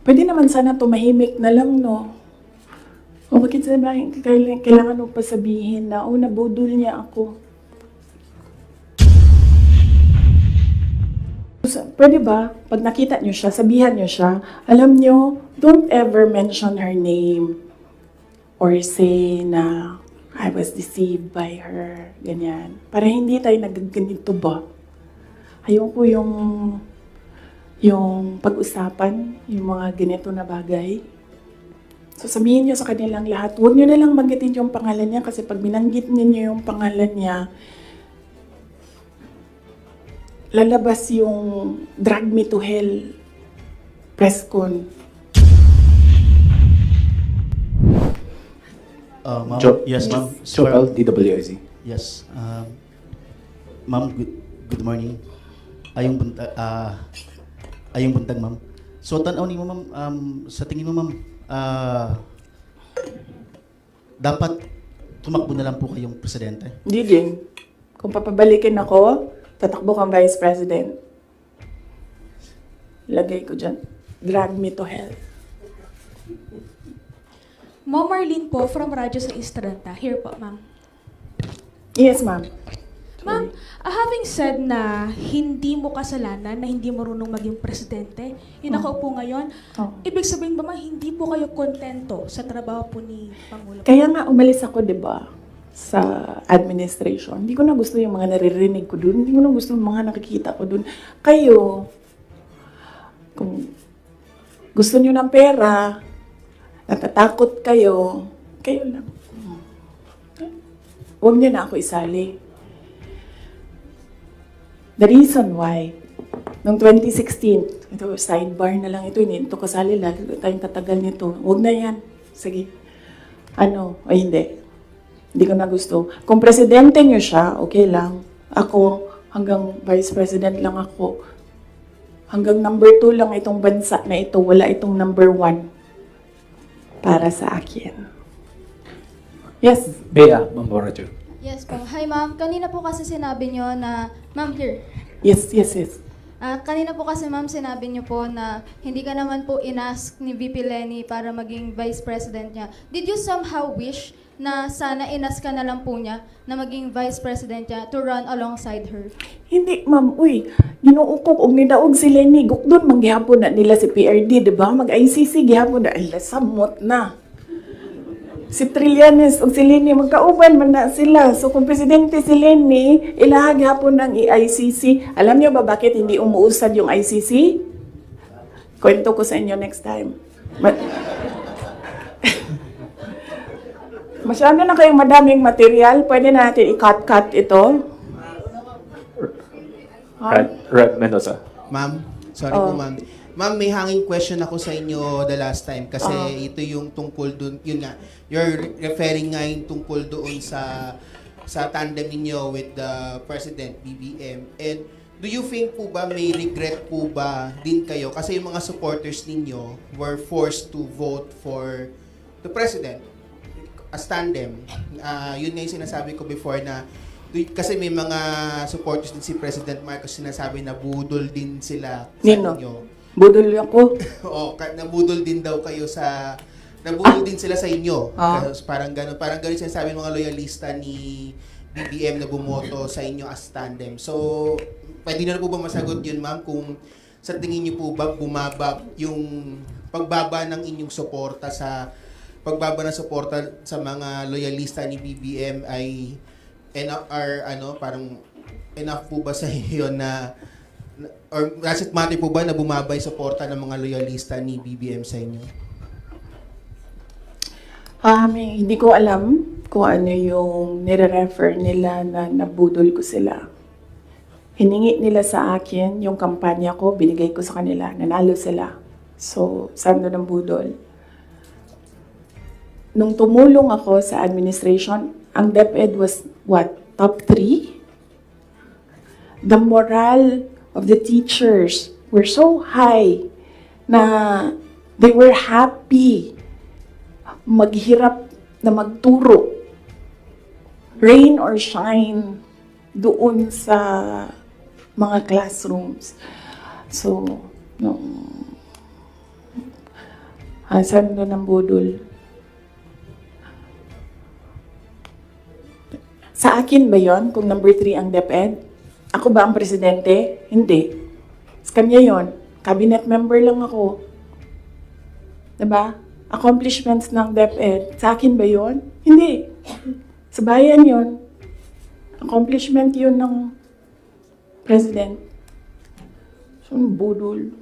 Pwede naman sana tumahimik na lang, no? O bakit sabihin, kailangan mo pa sabihin na, oh, nabudol niya ako. Pwede ba, pag nakita niyo siya, sabihan niyo siya, alam niyo, don't ever mention her name or say na I was deceived by her, ganyan. Para hindi tayo nagaganito ba? Ayoko yung pag-usapan, yung mga ganito na bagay. So sabihin niyo sa kanilang lahat, huwag niyo na lang banggitin yung pangalan niya kasi pag binanggit niyo yung pangalan niya, lalabas yung Drag Me to Hell press con. Ma'am, Yes, ma'am. Jopel, DWIZ. Yes. Ma'am, good morning. Ayong buntag, ma'am. So, tanaw ni mo, ma'am, sa tingin mo, ma'am, dapat tumakbo na lang po kayong presidente? Hindi din. Kung papabalikin ako, tatakbo kang Vice President. Lagay ko dyan. Drag me to hell. Ma'am Marlene po from Radyo sa Estranta. Here po, ma'am. Yes, ma'am. Ma'am, having said na hindi mo kasalanan na hindi marunong maging presidente, yung nakaupo ngayon, ibig sabihin ba ma'am, hindi po kayo kontento sa trabaho po ni Pangulo? Kaya nga umalis ako, di ba, sa administration. Hindi ko na gusto yung mga naririnig ko dun. Hindi ko na gusto yung mga nakikita ko dun. Kayo, kung gusto nyo ng pera, natatakot kayo, kayo lang. Huwag nyo na ako isali. The reason why, noong 2016, ito, sidebar na lang ito, hindi ito kasali, lalo tayong tatagal nito. Huwag na yan. Sige. Ano? Ay, hindi. Hindi ko na gusto. Kung presidente nyo siya, okay lang. Ako, hanggang vice president lang ako. Hanggang number 2 lang itong bansa na ito. Wala itong number 1 para sa akin. Yes? Bea, Ma'am Borajo. Yes po. Hi ma'am, kanina po kasi sinabi nyo na, ma'am here. Yes. Kanina po kasi ma'am sinabi nyo po na hindi ka naman po inask ni VP Lenny para maging vice president niya. Did you somehow wish na sana inask ka na lang po niya na maging vice president niya to run alongside her? Hindi, ma'am. Uy, ginuukok og nidaog si Lenny. Gukdon, manggihapon na nila si PRD, di ba? Mag-ICC, gihapon na. Ay, samot na. Si Trillanes o si Lenny, magkauban man na sila. So, kung presidente si Lenny, ilahag hapon ng ICC. Alam niyo ba bakit hindi umuusad yung ICC? Kwento ko sa inyo next time. Masyado na kayong madaming material. Pwede na natin i-cut ito. Rad Mendoza. Ma'am, sorry po ma'am. Ma'am, may hanging question ako sa inyo the last time kasi ito yung tungkol dun, yun nga, you're referring nga yung tungkol doon sa tandem ninyo with the President, BBM. And do you think po ba may regret po ba din kayo? Kasi yung mga supporters ninyo were forced to vote for the President as tandem. Yun nga yung sinasabi ko before na kasi may mga supporters din si President Marcos sinasabi na budol din sila sa Nino? inyo. Budol ako. Oo, nabudol din daw kayo sa nabudol din sila sa inyo. Kasi parang gano'n sinasabi ng mga loyalista ni BBM na bumoto sa inyo as tandem. So, pwede na po ba masagot yun, ma'am, kung sa tingin niyo po ba bumaba yung pagbaba ng inyong suporta sa mga loyalista ni BBM ay parang enough po ba sa iyo na or does it matter po ba na bumaba yung suporta ng mga loyalista ni BBM sa inyo? Hindi ko alam kung ano yung nire-refer nila na nabudol ko sila. Hiningi nila sa akin yung kampanya ko, binigay ko sa kanila, nanalo sila. So, saan doon ang budol? Nung tumulong ako sa administration, ang DepEd was what? Top 3? The morale of the teachers were so high na they were happy maghirap na magturo. Rain or shine doon sa mga classrooms. So, Saan doon ang budol? Sa akin ba yon kung number 3 ang DepEd? Ako ba ang presidente? Hindi. Sa kanya yon. Cabinet member lang ako. Diba? Accomplishments ng DepEd. Sa akin ba yon? Hindi. Sa bayan yon. Accomplishment yun ng president. So, budol.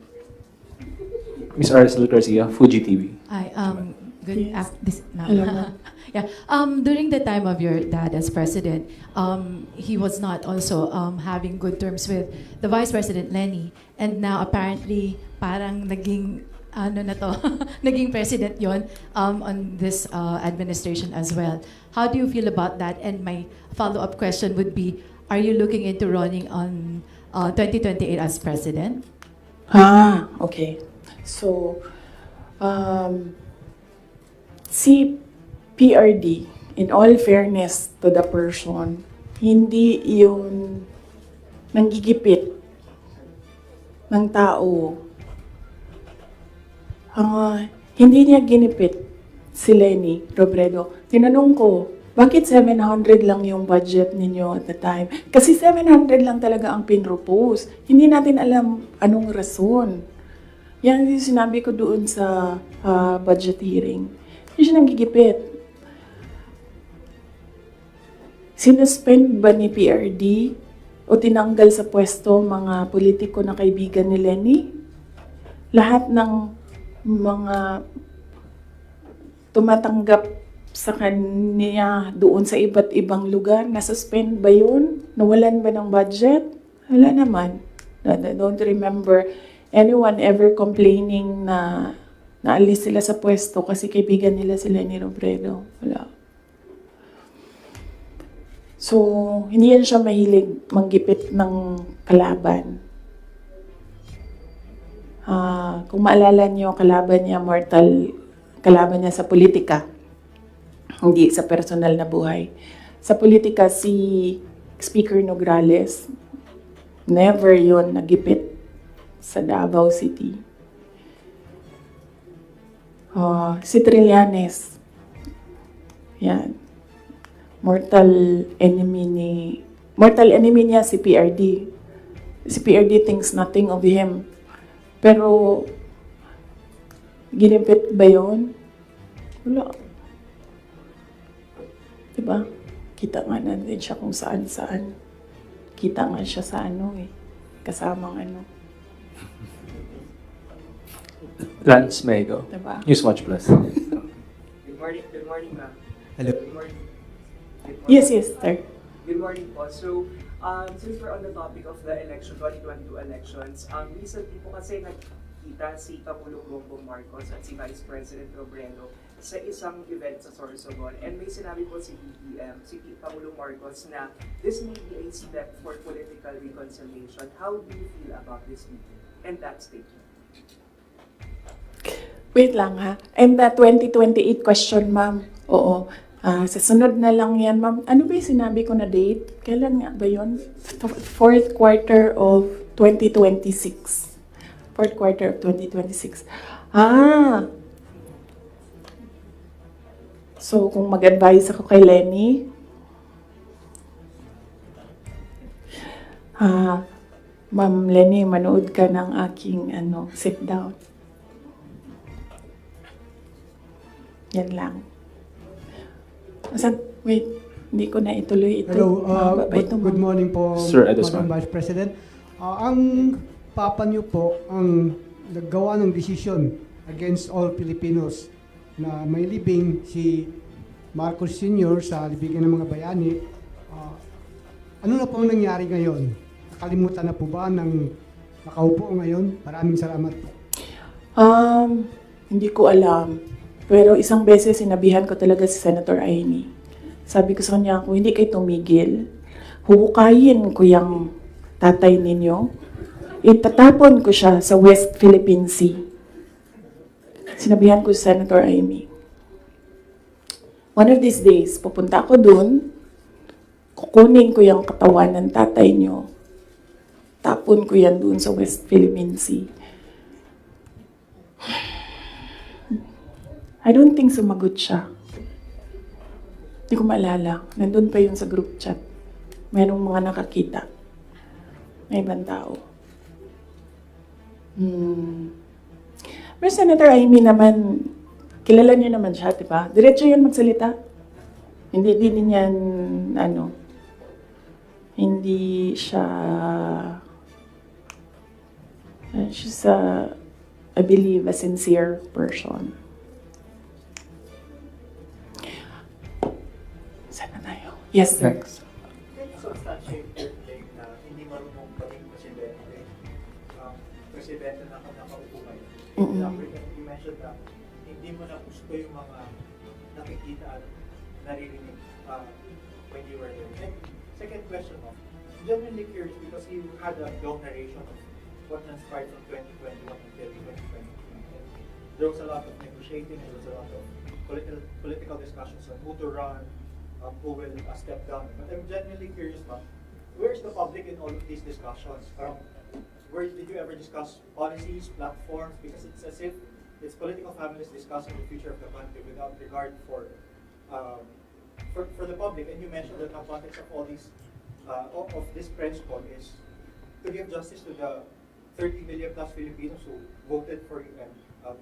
Ms. Aracel Garcia, Fuji TV. Hi, good Yes. no. Hello, ma'am. Yeah, during the time of your dad as president, he was not also having good terms with the Vice President Lenny, and now apparently parang naging ano na to, naging president yon on this administration as well. How do you feel about that? And my follow-up question would be, are you looking into running on 2028 as president? Okay. So, si PRD, in all fairness to the person, hindi yun nanggigipit ng tao. Hindi niya ginipit si Lenny Robredo. Tinanong ko, bakit 700 lang yung budget ninyo at the time? Kasi 700 lang talaga ang pinropose. Hindi natin alam anong rason. Yan yung sinabi ko doon sa budget hearing. Hindi siya nanggigipit. Sinuspend ba ni PRD o tinanggal sa pwesto mga politiko na kaibigan ni Lenny? Lahat ng mga tumatanggap sa kanya doon sa iba't ibang lugar, nasuspend ba yun? Nawalan ba ng budget? Wala naman. I don't remember anyone ever complaining na naalis sila sa pwesto kasi kaibigan nila si Lenny Robredo. Wala. So, hindi yan siya mahilig manggipit ng kalaban. Kung maalala niyo, kalaban niya sa politika. Hindi sa personal na buhay. Sa politika, si Speaker Nograles, never yon nagipit sa Davao City. Si Trillanes, yan. Mortal enemy niya si PRD. Si PRD thinks nothing of him. Pero, ginipit ba yun? Wala. Diba? Kita nga natin siya kung saan-saan. Kita nga siya sa kasamang Lance Mego, Diba? Newswatch Plus. Good morning, ma'am. Hello. Good morning. Yes, sir. Good morning po. So, since we're on the topic of the election, 2022 elections, recently po kasi nagkita si Pangulong Bongbong Marcos at si Vice President Robredo sa isang event sa Sorsogon. And may sinabi po si Pangulong Marcos na this may be a step for political reconciliation. How do you feel about this meeting and that statement? Wait lang ha. And the 2028 question, ma'am. Oo. Sa sunod na lang yan, ma'am. Ano ba yung sinabi ko na date? Kailan nga ba yun? Fourth quarter of 2026. Fourth quarter of 2026. So, kung mag-advise ako kay Lenny, Ma'am Lenny, manood ka ng aking sit down. Yan lang. Wait, hindi ko na ituloy ito. Hello, Mahaba ba ito, good ma'am? morning po, Sir Edosman. Madam Vice President. Ang papa niyo po ang naggawa ng desisyon against all Filipinos na may libing si Marcos Sr. sa libigan ng mga bayani. Ano na po ang nangyari ngayon? Nakalimutan na po ba ng nakaupo ngayon? Maraming salamat po. Hindi ko alam. Pero isang beses sinabihan ko talaga si Senator Amy. Sabi ko sa kanya, kung hindi kayo tumigil, huhukayin ko yung tatay ninyo. Itatapon ko siya sa West Philippine Sea. Sinabihan ko si Senator Amy. One of these days, pupunta ako dun, kukunin ko yung katawan ng tatay nyo. Tapon ko yan dun sa West Philippine Sea. I don't think sumagot siya. Hindi ko maalala. Nandun pa yun sa group chat. Merong mga nakakita. May ibang tao. Pero Senator Amy naman, kilala niyo naman siya, di ba? Diretso yun magsalita. Hindi din yan, hindi siya, she's I believe, a sincere person. Saan na tayo? Yes, sir. Next. Substantiate your claim na hindi marunong maging presidente. Presidente na nakaupo ngayon. You mentioned na hindi mo na gusto yung mga nakikita at naririnig when you were there. And second question mo, genuinely curious because you had a long narration of what transpired from 2021 until 2022. And there was a lot of negotiating, there was a lot of political discussions on who to run, who will step down. But I'm genuinely curious, ma'am, where's the public in all of these discussions? Where did you ever discuss policies, platforms? Because it's as if it's political families discussing the future of the country without regard for the public. And you mentioned that the context of all these of this press call is to give justice to the 30 million plus Filipinos who voted for you and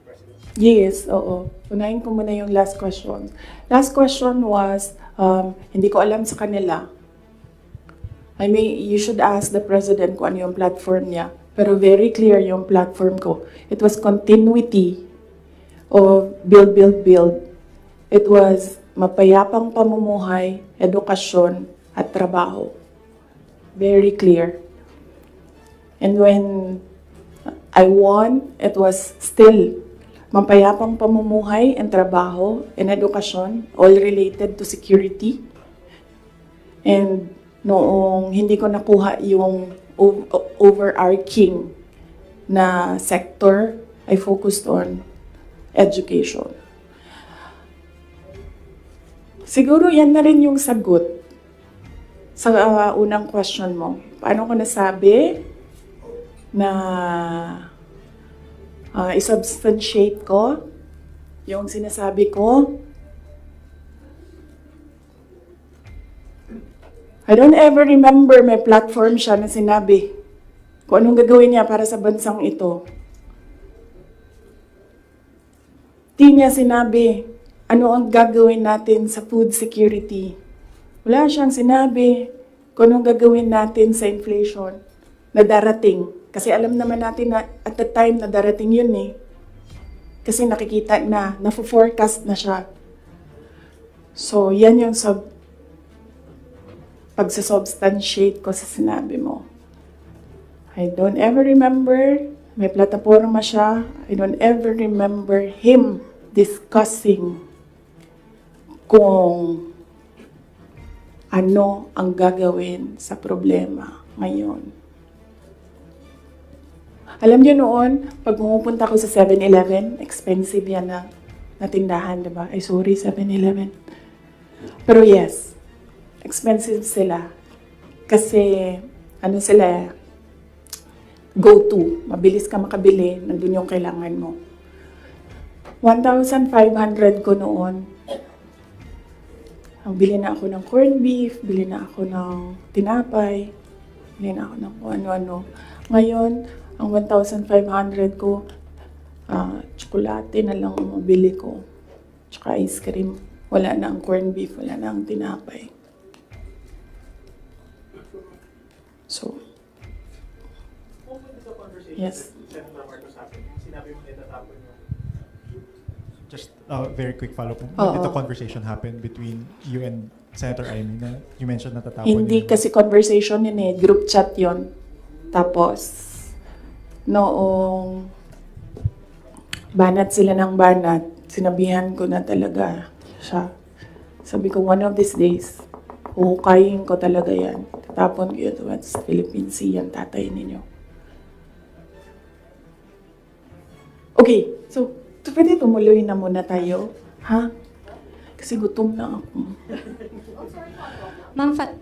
President. Yes, oo. Unahin ko muna yung last question. Last question was, hindi ko alam sa kanila. I mean, you should ask the President kung ano yung platform niya. Pero very clear yung platform ko. It was continuity of build, build, build. It was mapayapang pamumuhay, edukasyon, at trabaho. Very clear. And when I won, it was still mapayapang pamumuhay and trabaho and edukasyon, all related to security. And noong hindi ko nakuha yung overarching na sector, I focused on education. Siguro yan na rin yung sagot sa unang question mo. Paano ko nasabi na isubstantiate ko yung sinasabi ko? I don't ever remember may platform siya na sinabi kung anong gagawin niya para sa bansang ito. Di niya sinabi ano ang gagawin natin sa food security. Wala siyang sinabi kung anong gagawin natin sa inflation na darating. Kasi alam naman natin na at the time na darating yun eh. Kasi nakikita na, na-forecast na siya. So, yan yung pagsasubstantiate ko sa sinabi mo. I don't ever remember, may plataforma siya, I don't ever remember him discussing kung ano ang gagawin sa problema ngayon. Alam niyo noon, pag pumupunta ko sa 7-Eleven, expensive yan na tindahan, diba? Ay, sorry, 7-Eleven. Pero yes, expensive sila. Kasi, ano sila, go-to. Mabilis ka makabili, nandun yung kailangan mo. 1,500 ko noon. Bili na ako ng corned beef, bili na ako ng tinapay, bili na ako ng kung ano-ano. Ngayon, ang 1,500 ko, tsokolate na lang ang mabili ko. Tsaka ice cream. Wala na ang corned beef, wala na ang tinapay. So, yes. Senator Marcos happened. Sinabi mo na itatapon yung Just a very quick follow-up. Oo. Did the conversation happen between you and Senator Amy na you mentioned natatapon Hindi yun? kasi conversation yun eh, group chat yun. Tapos, noong banat sila ng banat, sinabihan ko na talaga siya. Sabi ko, one of these days, huhukayin ko talaga yan. Tatapon ko yun sa Philippine Sea, yan tatay ninyo. Okay, so, pwede tumuloy na muna tayo, ha? Kasi gutom na ako. Ma'am Fat,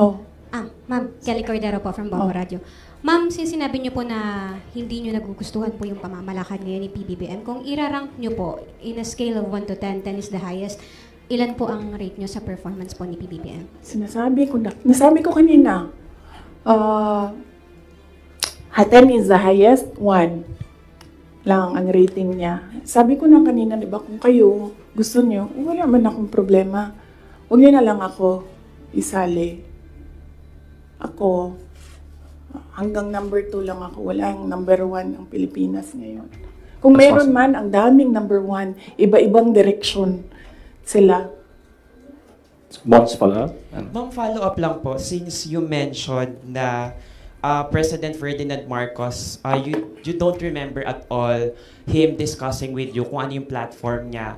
Oh, Ma'am, Kelly Cordero po from Bombo Radio. Ma'am, since sinabi niyo po na hindi niyo nagugustuhan po yung pamamalakad ngayon ni PBBM, kung irarank niyo po in a scale of 1 to 10, 10 is the highest, ilan po ang rate niyo sa performance po ni PBBM? Nasabi ko kanina, 10 is the highest, 1 lang ang rating niya. Sabi ko na kanina, di ba, kung kayo gusto niyo, wala man akong problema. Huwag niyo na lang ako isali. Ako, hanggang number 2 lang ako. Wala yung number 1 ang Pilipinas ngayon. Kung meron man, ang daming number 1, iba-ibang direksyon sila. What's follow-up? Ma'am, follow-up lang po. Since you mentioned na President Ferdinand Marcos, you don't remember at all him discussing with you kung ano yung platform niya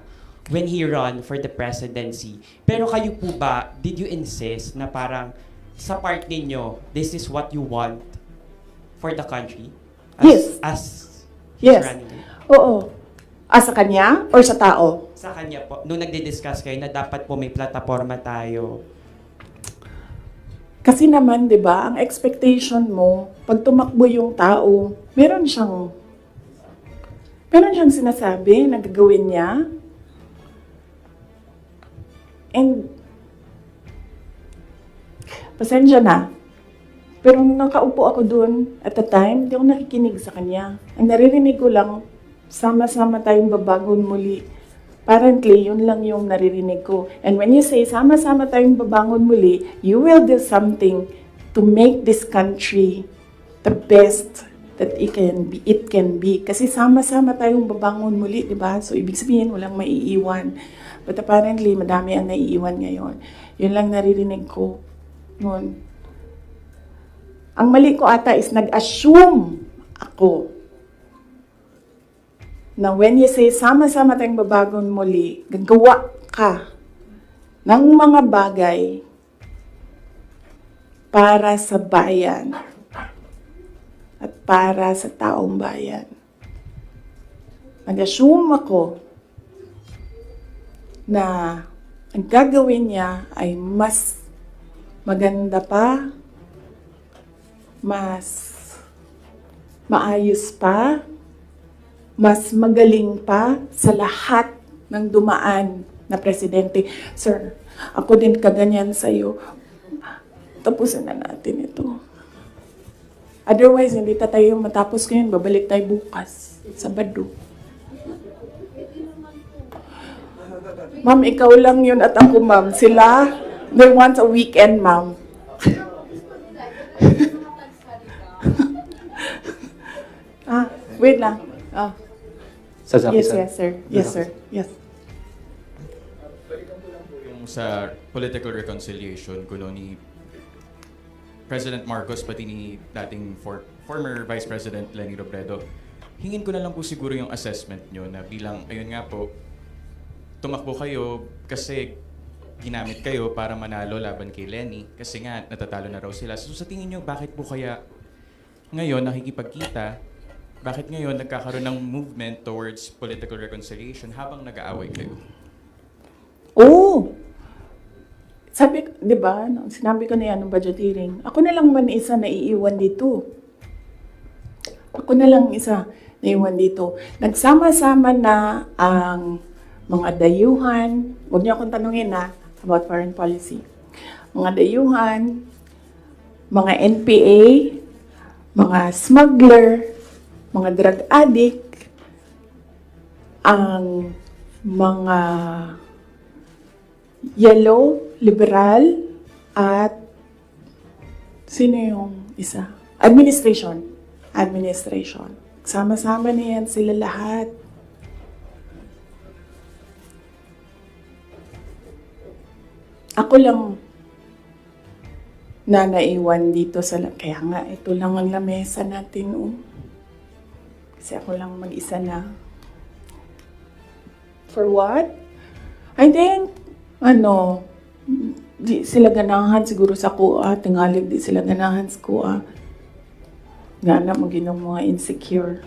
when he run for the presidency. Pero kayo po ba, did you insist na parang sa part ninyo, this is what you want for the country? As he's running? Oo. Sa kanya or sa tao? Sa kanya po. Nung nagdi-discuss kayo na dapat po may plataforma tayo. Kasi naman, di ba, ang expectation mo, pag tumakbo yung tao, meron siyang sinasabi na gagawin niya. And, pasensya na. Pero nung nakaupo ako dun at the time, hindi ako nakikinig sa kanya. Ang naririnig ko lang, sama-sama tayong babangon muli. Apparently, yun lang yung naririnig ko. And when you say, sama-sama tayong babangon muli, you will do something to make this country the best that it can be. Kasi sama-sama tayong babangon muli, di ba? So, ibig sabihin, walang maiiwan. But apparently, madami ang naiiwan ngayon. Yun lang naririnig ko noon. Ang mali ko ata is nag-assume ako na when you say, sama-sama tayong babagon muli, gagawa ka ng mga bagay para sa bayan at para sa taong bayan. Nag-assume ako na ang gagawin niya ay mas maganda pa, mas maayos pa, mas magaling pa sa lahat ng dumaan na presidente. Sir, ako din kaganyan sa'yo. Tapusin na natin ito. Otherwise, hindi tayo matapos ngayon. Babalik tayo bukas, Sabado. Ma'am, ikaw lang yun at ako, ma'am. Sila, they want a weekend, ma'am. Wait lang. Yes, sir. Yes, sir. Yes. Balikan ko lang po yung sa political reconciliation kuno ni President Marcos pati ni dating former Vice President Leni Robredo. Hingin ko na lang po siguro yung assessment nyo na bilang, ayun nga po, tumakbo kayo kasi ginamit kayo para manalo laban kay Leni kasi nga natatalo na raw sila. So sa tingin nyo, bakit po kaya ngayon nakikipagkita? Bakit ngayon nagkakaroon ng movement towards political reconciliation habang nag-aaway kayo? Sabi, di ba, sinabi ko na yan ng budget hearing, ako na lang man isa na iiwan dito. Ako na lang isa na iwan dito. Nagsama-sama na ang mga dayuhan, huwag niyo akong tanungin about foreign policy. Mga dayuhan, mga NPA, mga smuggler, mga drug addict, ang mga yellow, liberal, at sino yung isa? Administration. Sama-sama na yan sila lahat. Ako lang na naiwan dito sa... Kaya nga, ito lang ang lamesa natin, Kasi ako lang mag-isa na. For what? I think, di sila ganahan siguro sa kuha. Tingalig di sila ganahan sa kuha. Nga na maginong mga insecure.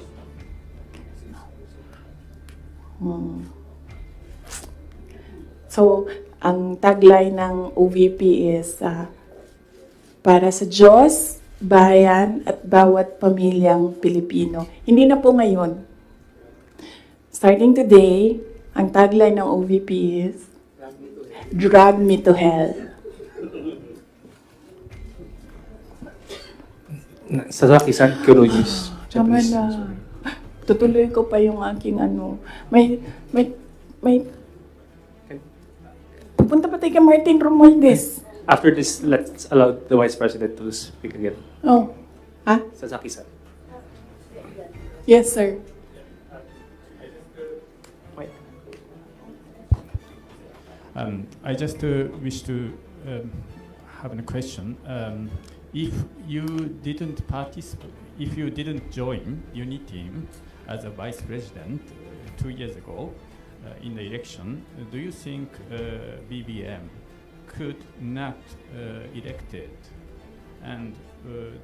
So, ang tagline ng OVP is para sa Diyos, bayan, at bawat pamilyang Pilipino. Hindi na po ngayon. Starting today, ang tagline ng OVP is, Drag me to hell. Sasaki-san, Kuroyis. Tama na. Tutuloy ko pa yung aking ano. May pupunta pa tayo kay Martin Romualdez. After this, let's allow the Vice President to speak again. Oh. Ha? Sasaki-san. Yes, sir. I just wish to have a question. If you didn't participate, if you didn't join UNITEAM as a vice president 2 years ago in the election, do you think BBM could not elected? And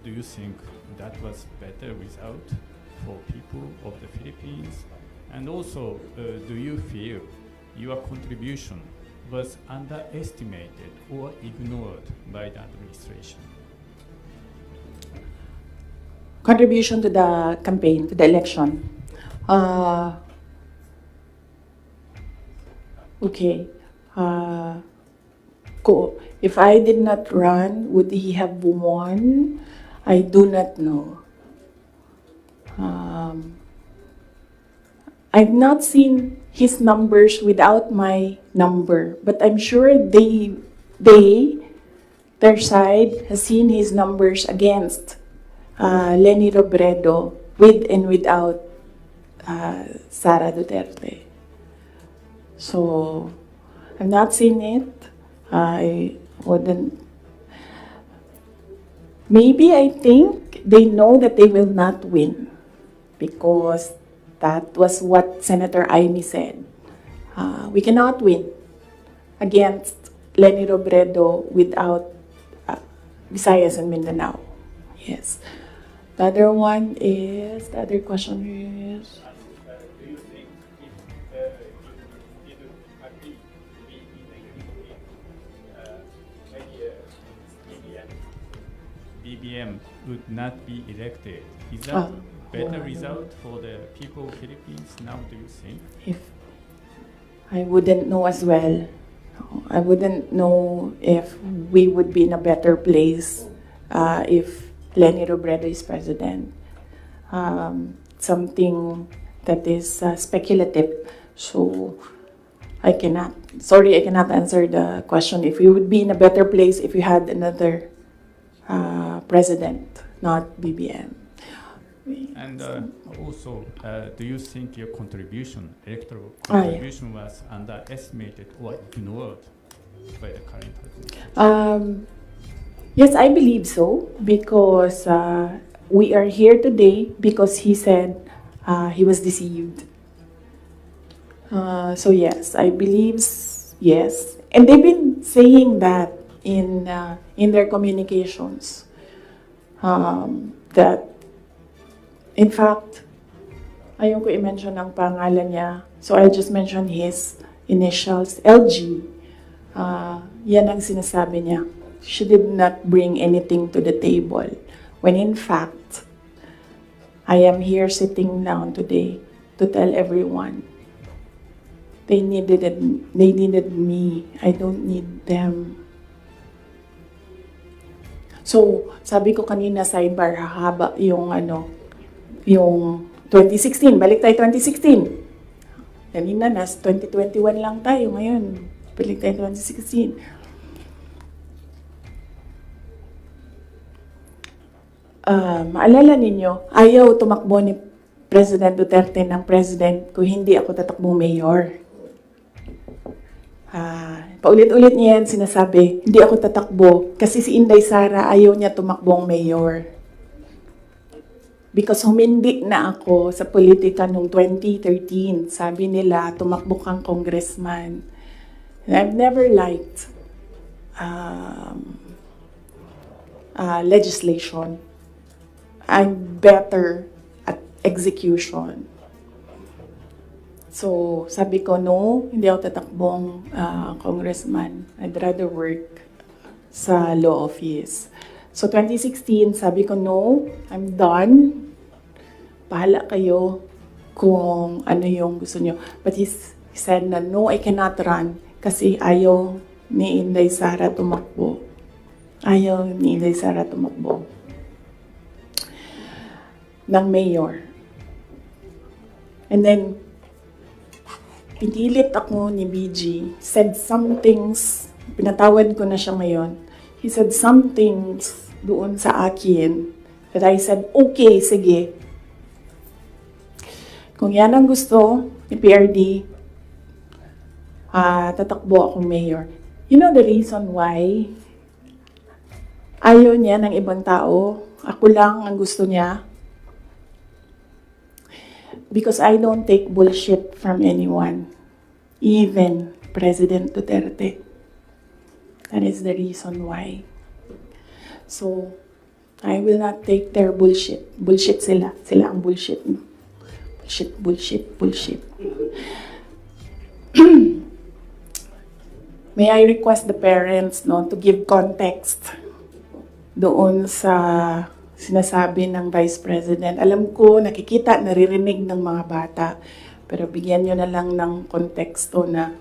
do you think that was better without for people of the Philippines? And also, do you feel your contribution was underestimated or ignored by the administration? Contribution to the campaign, to the election. Okay. If I did not run, would he have won? I do not know. I've not seen his numbers without my number, but I'm sure their side has seen his numbers against Leni Robredo with and without Sara Duterte. So, I've not seen it. I wouldn't. Maybe I think they know that they will not win because that was what Senator Aimee said. We cannot win against Leni Robredo without Visayas and Mindanao. Yes. The other one is, the other question is, Do you think if you didn't agree to be in the BBM would not be elected? Is that better result for the people of Philippines now, do you think? if I wouldn't know as well. I wouldn't know if we would be in a better place if Leni Robredo is president. Something that is speculative. So I cannot answer the question if we would be in a better place if we had another president, not BBM. And also, do you think your contribution, electoral yeah. contribution, was underestimated or ignored by the current administration? Yes, I believe so because we are here today because he said he was deceived. So yes, I believe yes, and they've been saying that in their communications that. In fact, ayaw ko i-mention ang pangalan niya. So I'll just mention his initials, LG. Yan ang sinasabi niya. She did not bring anything to the table. When in fact, I am here sitting down today to tell everyone they needed me. I don't need them. So, sabi ko kanina sidebar, hahaba yung 2016, balik tayo 2016. Kanina, 2021 lang tayo ngayon. Balik tayo 2016. Maalala ninyo, ayaw tumakbo ni President Duterte ng president kung hindi ako tatakbong mayor. Paulit-ulit niya yan sinasabi, hindi ako tatakbo kasi si Inday Sara ayaw niya tumakbong mayor. Because humindi na ako sa politika noong 2013. Sabi nila, tumakbo kang congressman. And I've never liked legislation. I'm better at execution. So, sabi ko, no, hindi ako tatakbong congressman. I'd rather work sa law office. So 2016, sabi ko, no, I'm done. Bahala kayo kung ano yung gusto nyo. But he said na, no, I cannot run kasi ayaw ni Inday Sara tumakbo. Ayaw ni Inday Sara tumakbo ng mayor. And then, pinilit ako ni BG, said some things, pinatawad ko na siya ngayon. He said some things doon sa akin that I said, okay, sige. Kung yan ang gusto ni PRD, tatakbo akong mayor. You know the reason why ayaw niya ng ibang tao? Ako lang ang gusto niya. Because I don't take bullshit from anyone. Even President Duterte. That is the reason why. So, I will not take their bullshit. Bullshit sila. Sila ang bullshit. Bullshit, bullshit, bullshit. May I request the parents to give context doon sa sinasabi ng Vice President. Alam ko, nakikita, naririnig ng mga bata, pero bigyan nyo na lang ng konteksto na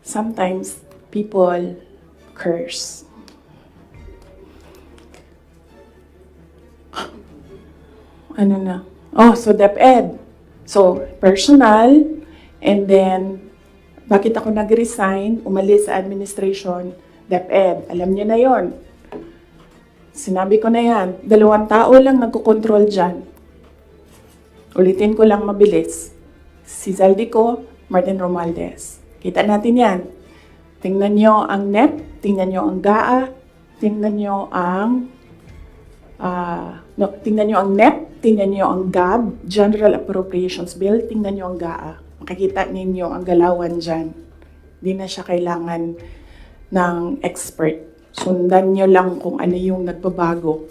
sometimes people curse. Ano na? Oh, so DepEd. So, personal, and then, bakit ako nag-resign, umalis sa administration, DepEd. Alam niyo na yon. Sinabi ko na yan, 2 tao lang nagkocontrol dyan. Ulitin ko lang mabilis. Si Zaldico, Martin Romualdez. Kita natin yan. Tingnan nyo ang NEP, tingnan nyo ang GAA, tingnan nyo ang tingnan nyo ang NEP, tingnan nyo ang GAB, General Appropriations Bill, tingnan nyo ang GAA. Makikita ninyo ang galawan dyan. Hindi na siya kailangan ng expert. Sundan nyo lang kung ano yung nagbabago.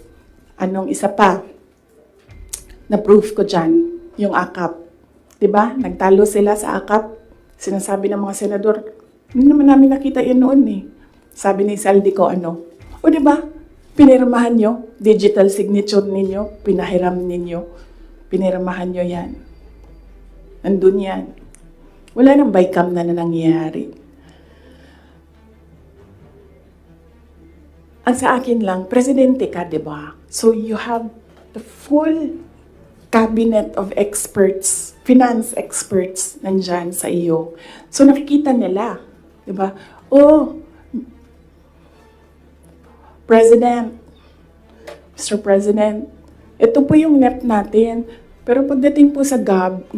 Anong isa pa? Na-proof ko dyan, yung AKAP. Diba? Nagtalo sila sa AKAP. Sinasabi ng mga senador, hindi naman namin nakita yun noon eh. Sabi ni Zaldico, o diba? Pinirmahan nyo, digital signature ninyo, pinahiram ninyo, pinirmahan nyo yan. Nandun yan. Wala nang bycam na nangyayari. Ang sa akin lang, presidente ka, di ba? So you have the full cabinet of experts, finance experts, nandyan sa iyo. So nakikita nila, di ba? President, Mr. President, ito po yung NEP natin. Pero pagdating po sa GAB,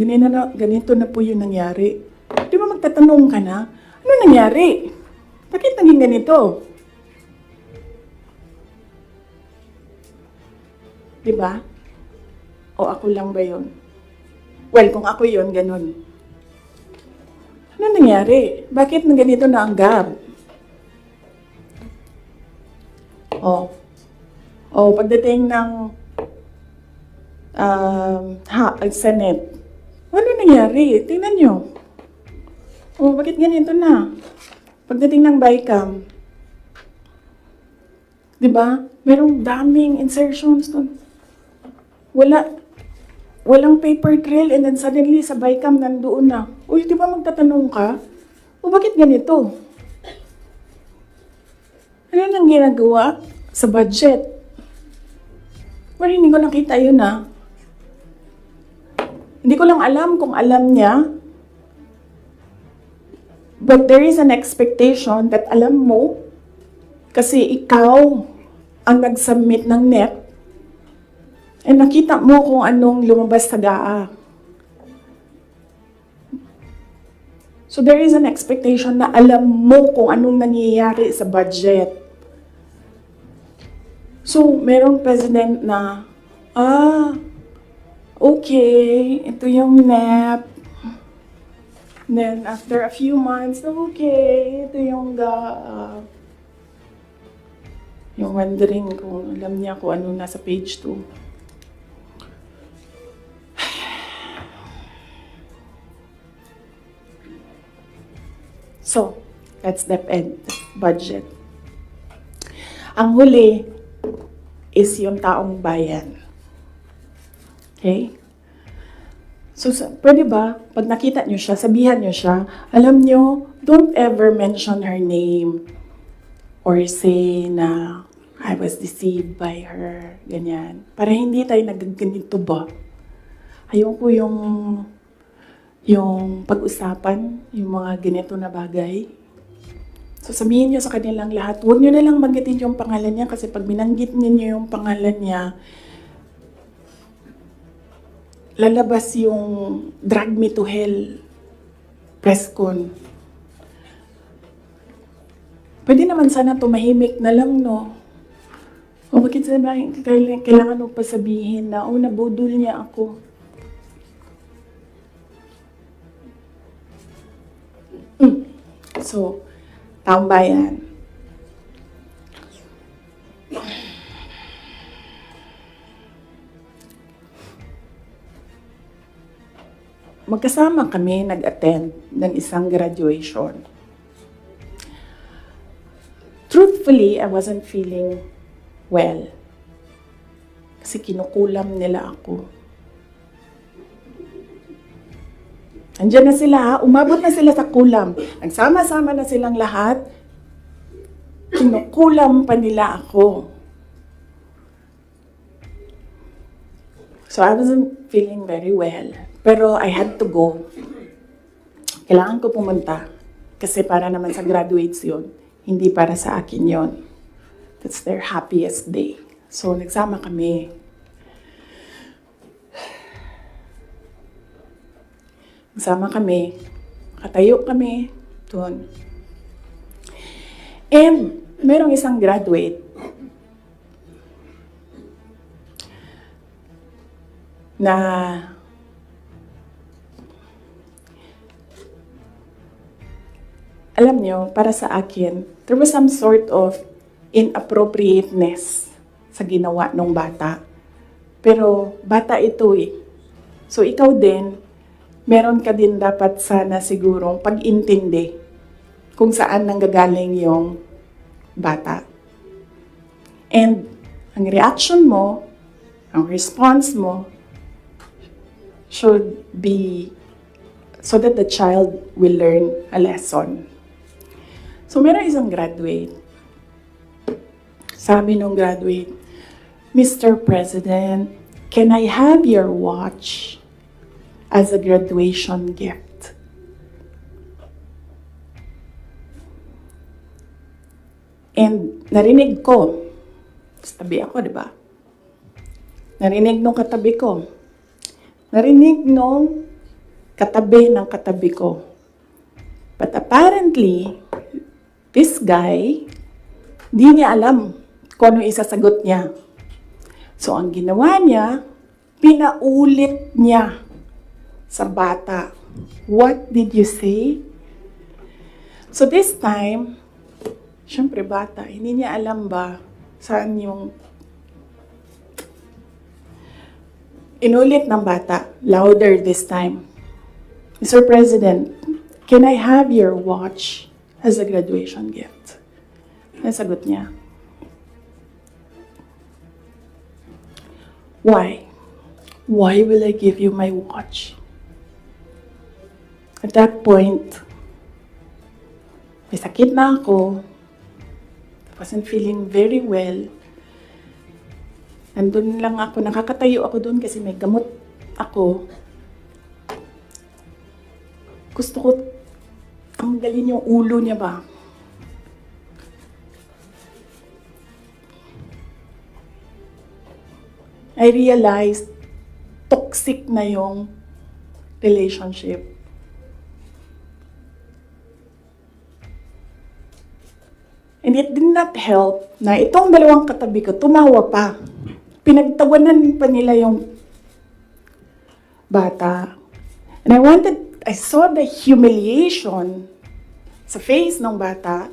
ganito na po yung nangyari. Di ba magtatanong ka na, ano nangyari? Bakit naging ganito? Di ba? O ako lang ba yun? Well, kung ako yun, ganun. Ano nangyari? Bakit na ganito na ang GAB? Pagdating ng Senate, ano nangyari? Tingnan nyo. Bakit ganito na? Pagdating ng BICAM, di ba? Merong daming insertions doon. Walang paper trail and then suddenly sa BICAM nandoon na. Uy, di ba magtatanong ka? Bakit ganito? Ano nang ginagawa sa budget? Well, hindi ko nakita yun Hindi ko lang alam kung alam niya. But there is an expectation that alam mo kasi ikaw ang nag-submit ng NEP and nakita mo kung anong lumabas sa GAA. So there is an expectation na alam mo kung anong nangyayari sa budget. So, merong president na, okay, ito yung NEP. Then, after a few months, okay, ito yung GAA. Yung wondering kung alam niya kung ano nasa page 2. So, that's DepEd budget. Ang huli, is yung taong bayan. Okay? So, pwede ba, pag nakita nyo siya, sabihan nyo siya, alam nyo, don't ever mention her name or say na I was deceived by her, ganyan. Para hindi tayo nagaganito ba? Ayoko yung pag-usapan, yung mga ganito na bagay. So sabihin nyo sa kanilang lahat, huwag nyo na lang banggitin yung pangalan niya kasi pag binanggit niyo yung pangalan niya, lalabas yung drag me to hell press con. Pwede naman sana tumahimik na lang, no? O bakit sabihin, kailangan mo pa sabihin na, nabudol niya ako. So, taong bayan. Magkasama kami nag-attend ng isang graduation. Truthfully, I wasn't feeling well. Kasi kinukulam nila ako. Andiyan na sila, umabot na sila sa kulam. Nagsama-sama na silang lahat. Kinukulam pa nila ako. So I wasn't feeling very well. Pero I had to go. Kailangan ko pumunta. Kasi para naman sa graduates yun. Hindi para sa akin yun. That's their happiest day. So nagsama kami. Nagsama kami. Katayo kami doon. And merong isang graduate na alam nyo, para sa akin, there was some sort of inappropriateness sa ginawa ng bata. Pero bata ito eh. So ikaw din, meron ka din dapat sana sigurong pag-intindi kung saan nanggagaling yung bata. And ang reaction mo, ang response mo, should be so that the child will learn a lesson. So, meron isang graduate. Sabi nung graduate, Mr. President, can I have your watch as a graduation gift? And narinig ko, tabi ako, di ba? Narinig nung katabi ko. Narinig nung katabi ng katabi ko. But apparently, this guy, di niya alam kung ano isasagot niya. So, ang ginawa niya, pinaulit niya sa bata. What did you say? So, this time, syempre bata, hindi niya alam ba saan yung inulit ng bata, louder this time. Mr. President, can I have your watch as a graduation gift? Nasagot niya. Why? Why will I give you my watch? At that point, may sakit na ako. I wasn't feeling very well. Nandun lang ako, nakakatayo ako doon kasi may gamot ako. Gusto ko tanggalin yung ulo niya ba? I realized toxic na yung relationship. And it did not help na itong dalawang katabi ko, tumawa pa. Pinagtawanan pa nila yung bata. And I saw the humiliation sa face ng bata.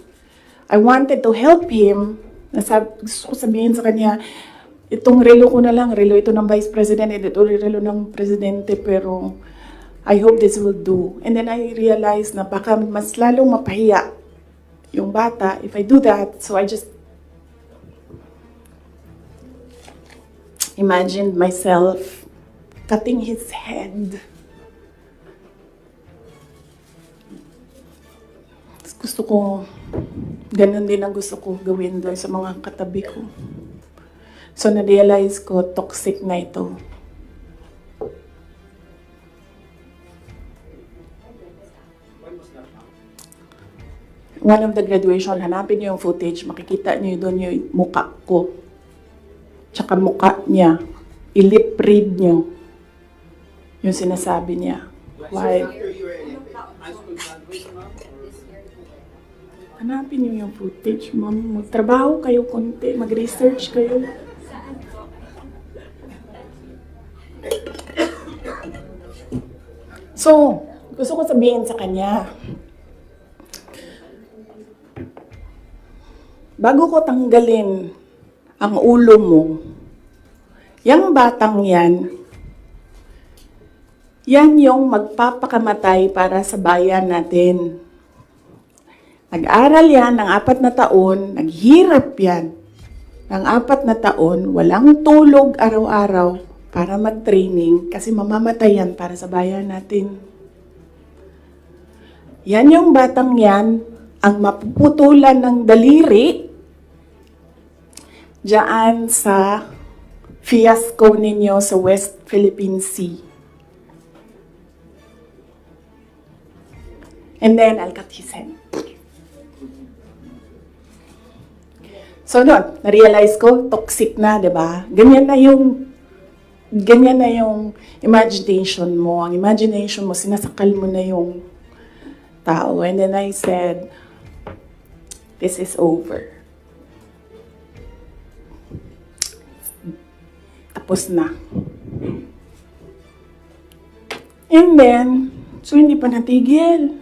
I wanted to help him. Gusto ko sabihin sa kanya, itong relo ko na lang, relo ito ng Vice President, ito relo ng Presidente, pero I hope this will do. And then I realized na baka mas lalong mapahiya yung bata if I do that. So I just imagined myself cutting his head. Gusto ko, ganun din ang gusto ko gawin doon sa mga katabi ko. So, na-realize ko, toxic na ito. One of the graduation, hanapin niyo yung footage, makikita niyo doon yung mukha ko. Tsaka mukha niya. I-lip read niyo yung sinasabi niya. Why? Hanapin niyo yung footage, ma'am. Magtrabaho kayo konti, mag-research kayo. So, gusto ko sabihin sa kanya, bago ko tanggalin ang ulo mo, yung batang yan yung magpapakamatay para sa bayan natin. Nag-aral yan ng 4 na taon, naghirap yan ng 4 na taon, walang tulog araw-araw para mag-training kasi mamamatay yan para sa bayan natin. Yan yung batang yan ang mapuputulan ng daliri diyan sa fiasco ninyo sa West Philippine Sea. And then, I'll cut his head. So, doon, na-realize ko, toxic na, di ba? Ganyan na yung imagination mo. Ang imagination mo, sinasakal mo na yung tao. And then I said, this is over. Tapos na. And then, so hindi pa natigil.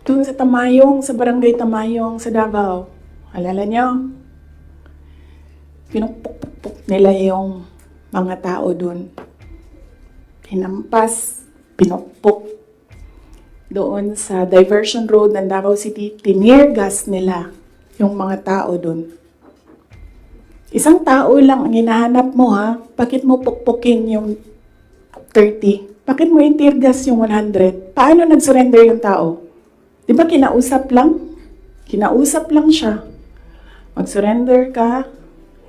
Doon sa Tamayong, sa barangay Tamayong, sa Davao. Alala niyo? Pinupuk-puk nila yung mga tao doon. Hinampas, pinupuk. Doon sa diversion road ng Davao City, tinirgas nila yung mga tao doon. Isang tao lang ang hinahanap mo, ha? Bakit mo pukpukin yung 30? Bakit mo itirgas yung 100? Paano nag-surrender yung tao? Di ba kinausap lang? Kinausap lang siya. Mag-surrender ka.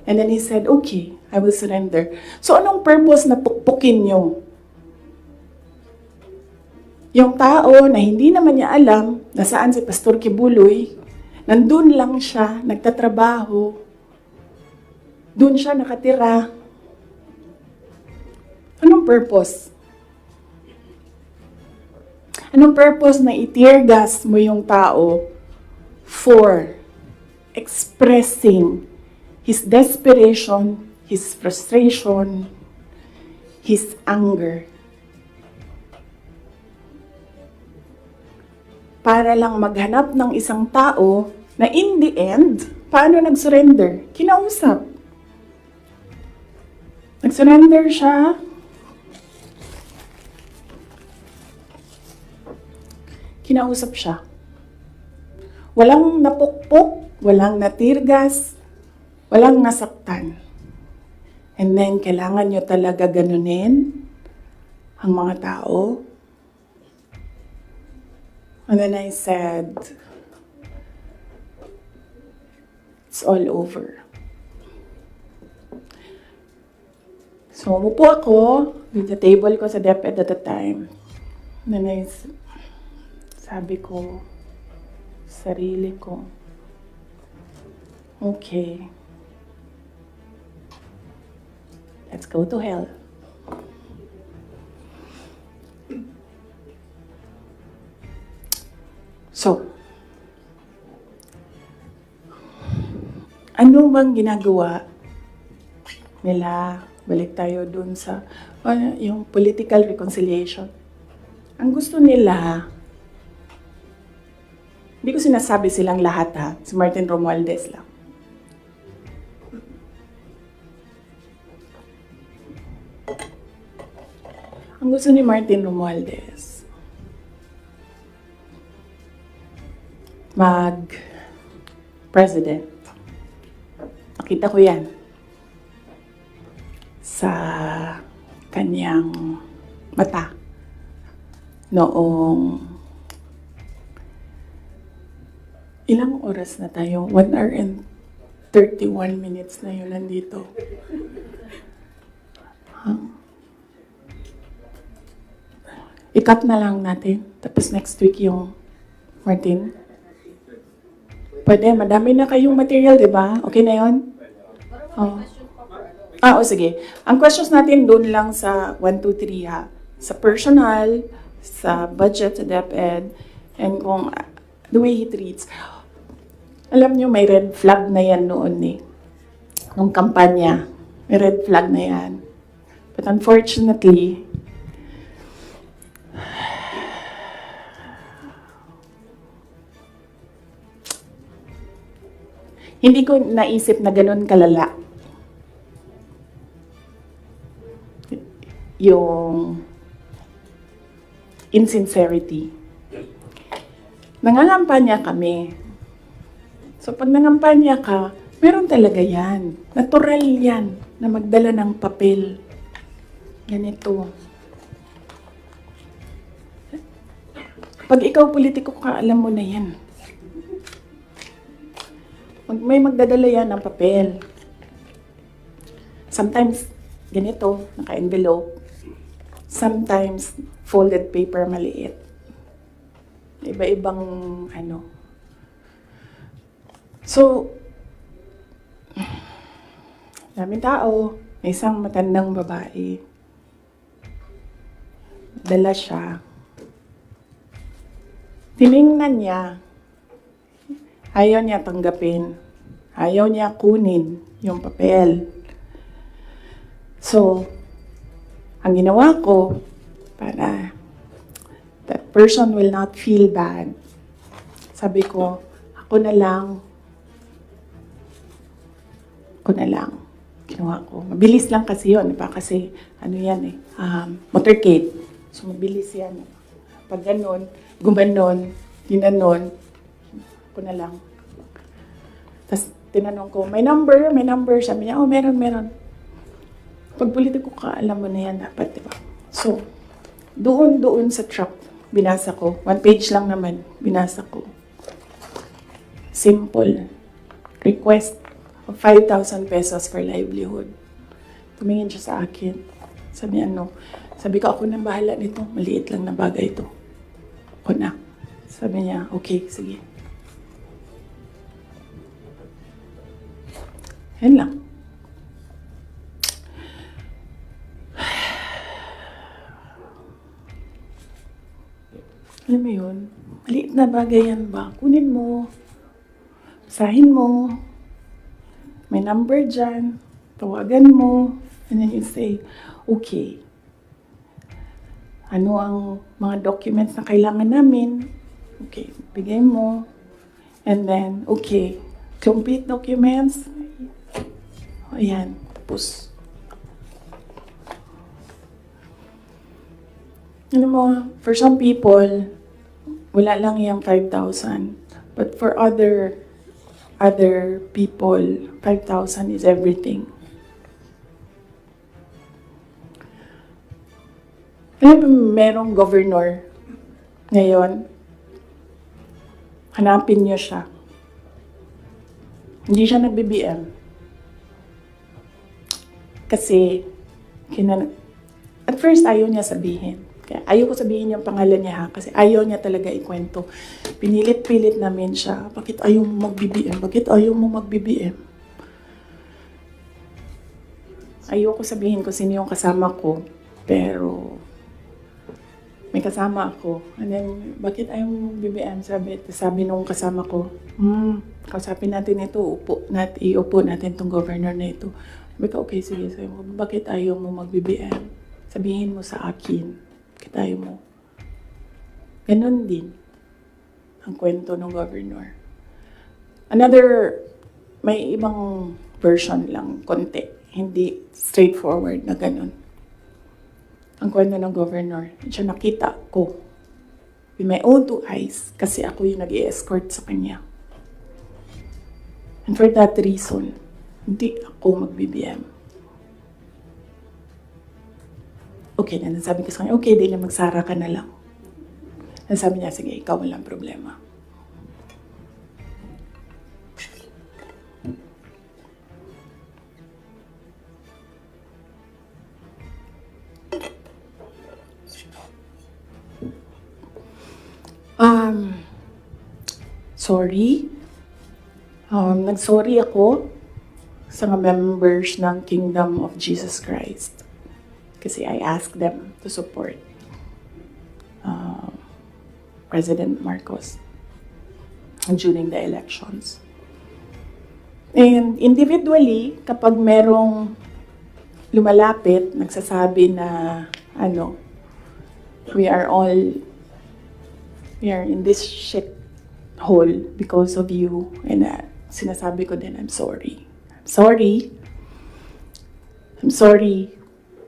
And then he said, okay, I will surrender. So anong purpose na pukpukin nyo? Yung tao na hindi naman niya alam na saan si Pastor Kibuloy, nandun lang siya, nagtatrabaho, dun siya nakatira. Anong purpose? Anong purpose na i-tear gas mo yung tao for expressing his desperation, his frustration, his anger? Para lang maghanap ng isang tao na in the end, paano nag-surrender? Kinausap. Nag-surrender siya. Kinausap siya. Walang napukpok, walang natirgas, walang nasaktan. And then, kailangan nyo talaga ganunin ang mga tao. And then I said, it's all over. So, umupo ako with the table ko sa DepEd at the time. And then sabi ko, sarili ko, okay, let's go to hell. So, ano bang ginagawa nila? Balik tayo dun sa yung political reconciliation. Ang gusto nila, hindi ko sinasabi silang lahat, ha, si Martin Romualdez lang. Ang gusto ni Martin Romualdez, mag-president. Nakita ko yan. sa kanyang mata noong ilang oras na tayo? 1 hour and 31 minutes na yun nandito. I-cut na lang natin. Tapos next week yung Martin. Pwede, madami na kayong material, di ba? Okay na yun? Oh. Sige. Ang questions natin doon lang sa 1, 2, 3 ha. Sa personal, sa budget, sa DepEd, and kung the way he treats. Alam nyo, may red flag na yan noon eh. Nung kampanya, may red flag na yan. But unfortunately, hindi ko naisip na ganun kalala yung insincerity. Nangangampanya kami. So pag nangampanya ka, meron talaga yan. Natural yan na magdala ng papel. Ganito. Pag ikaw politiko ka, alam mo na yan. May magdadala yan ng papel. Sometimes, ganito, naka-envelope. Sometimes, folded paper maliit. Iba-ibang, So, daming tao. May isang matandang babae. Dala siya. Tiningnan niya. Ayaw niya tanggapin. Ayaw niya kunin yung papel. So, ang ginawa ko, para that person will not feel bad, sabi ko, ako na lang. Ginawa ko. Mabilis lang kasi yun. Diba? Kasi, motorcade. So, mabilis yan. Pag ganon, gumanon, ginanon, ako na lang. Tapos, tinanong ko, may number? Sabi niya, meron. Pag politiko ka, alam mo na yan dapat, diba? So, doon sa truck, binasa ko. 1 page lang naman, binasa ko. Simple. Request of 5,000 pesos for livelihood. Tumingin siya sa akin. Sabi ko, ako nang bahala nito. Maliit lang na bagay ito. Ako na. Sabi niya, okay, sige. Yan lang. Alam mo yun? Maliit na bagay yan ba? Kunin mo. Basahin mo. May number dyan. Tawagan mo. And then you say, okay. Ano ang mga documents na kailangan namin? Okay, bigay mo. And then, okay. Complete documents. Ayan. Tapos, for some people, wala lang yung 5,000. But for other people, 5,000 is everything. Merong governor ngayon, hanapin niyo siya. Hindi siya nag-BBM. Kasi, at first ayaw niya sabihin. Kaya ayaw ko sabihin yung pangalan niya kasi ayaw niya talaga ikwento. Pinilit-pilit namin siya, bakit ayaw mo mag-BBM? Bakit ayaw mo mag-BBM? Ayaw ko sabihin kung sino yung kasama ko, pero may kasama ako. And then, bakit ayaw mo mag-BBM? Sabi nung kasama ko, kausapin natin ito, iupo natin tong governor na ito. Sabi ko, okay, sige. Sabi ko, bakit ayaw mo mag-BBM? Sabihin mo sa akin. Bakit ayaw mo? Ganon din ang kwento ng governor. May ibang version lang, konti. Hindi straightforward na ganon. Ang kwento ng governor, siya nakita ko with my own 2 eyes kasi ako yung nag-i-escort sa kanya. And for that reason, hindi ako mag-BBM. okay na. Sabi ko sa kanya, okay, di na magsara ka na lang. Sabi niya, sige, ikaw walang problema. Sorry. Nag-sorry ako sa mga members ng Kingdom of Jesus Christ. Kasi I asked them to support President Marcos during the elections. And individually, kapag merong lumalapit, nagsasabi na, we are in this shit hole because of you. And sinasabi ko din, I'm sorry. I'm sorry,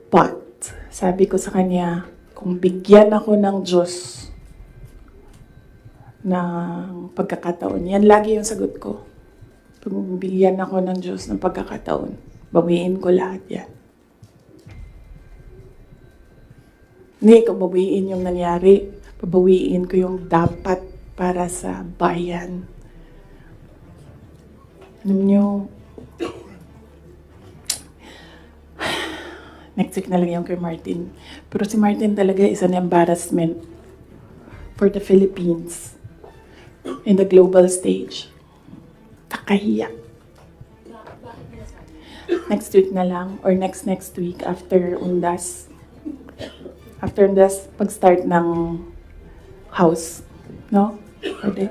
but sabi ko sa kanya, kung bigyan ako ng Diyos ng pagkakataon, yan lagi yung sagot ko. Kung bigyan ako ng Diyos ng pagkakataon, bawiin ko lahat yan. Hindi ko bawiin yung nangyari. Pabawiin ko yung dapat para sa bayan. Alam nyo, next week na lang yung kay Martin. Pero si Martin talaga is an embarrassment for the Philippines in the global stage. Kakahiya. Next week na lang or next week after Undas. After Undas, pag-start ng house. No? Pwede.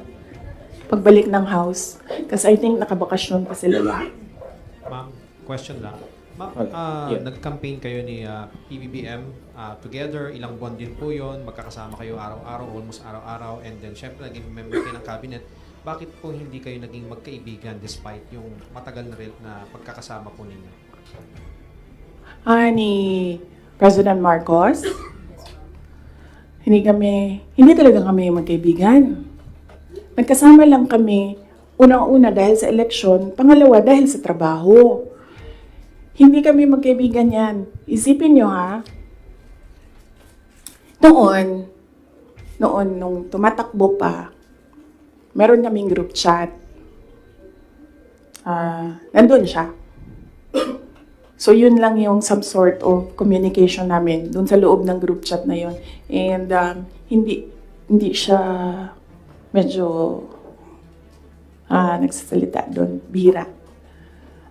Pagbalik ng house. Kasi I think nakabakasyon pa sila lahat. Ma'am, question lang. Ma'am, nag-campaign kayo ni PBBM together, ilang buwan din po yun, magkakasama kayo araw-araw, almost araw-araw, and then syempre naging member kayo ng cabinet. Bakit po hindi kayo naging magkaibigan despite yung matagal na pagkakasama po ninyo? Ni President Marcos, hindi talaga kami magkaibigan. Nagkasama lang kami, unang-una dahil sa eleksyon, pangalawa dahil sa trabaho. Hindi kami magkaibigan yan. Isipin nyo ha, noon, nung tumatakbo pa, meron kaming group chat. Nandun siya. So yun lang yung some sort of communication namin dun sa loob ng group chat na yun. And hindi siya medyo nagsasalita doon, bihira.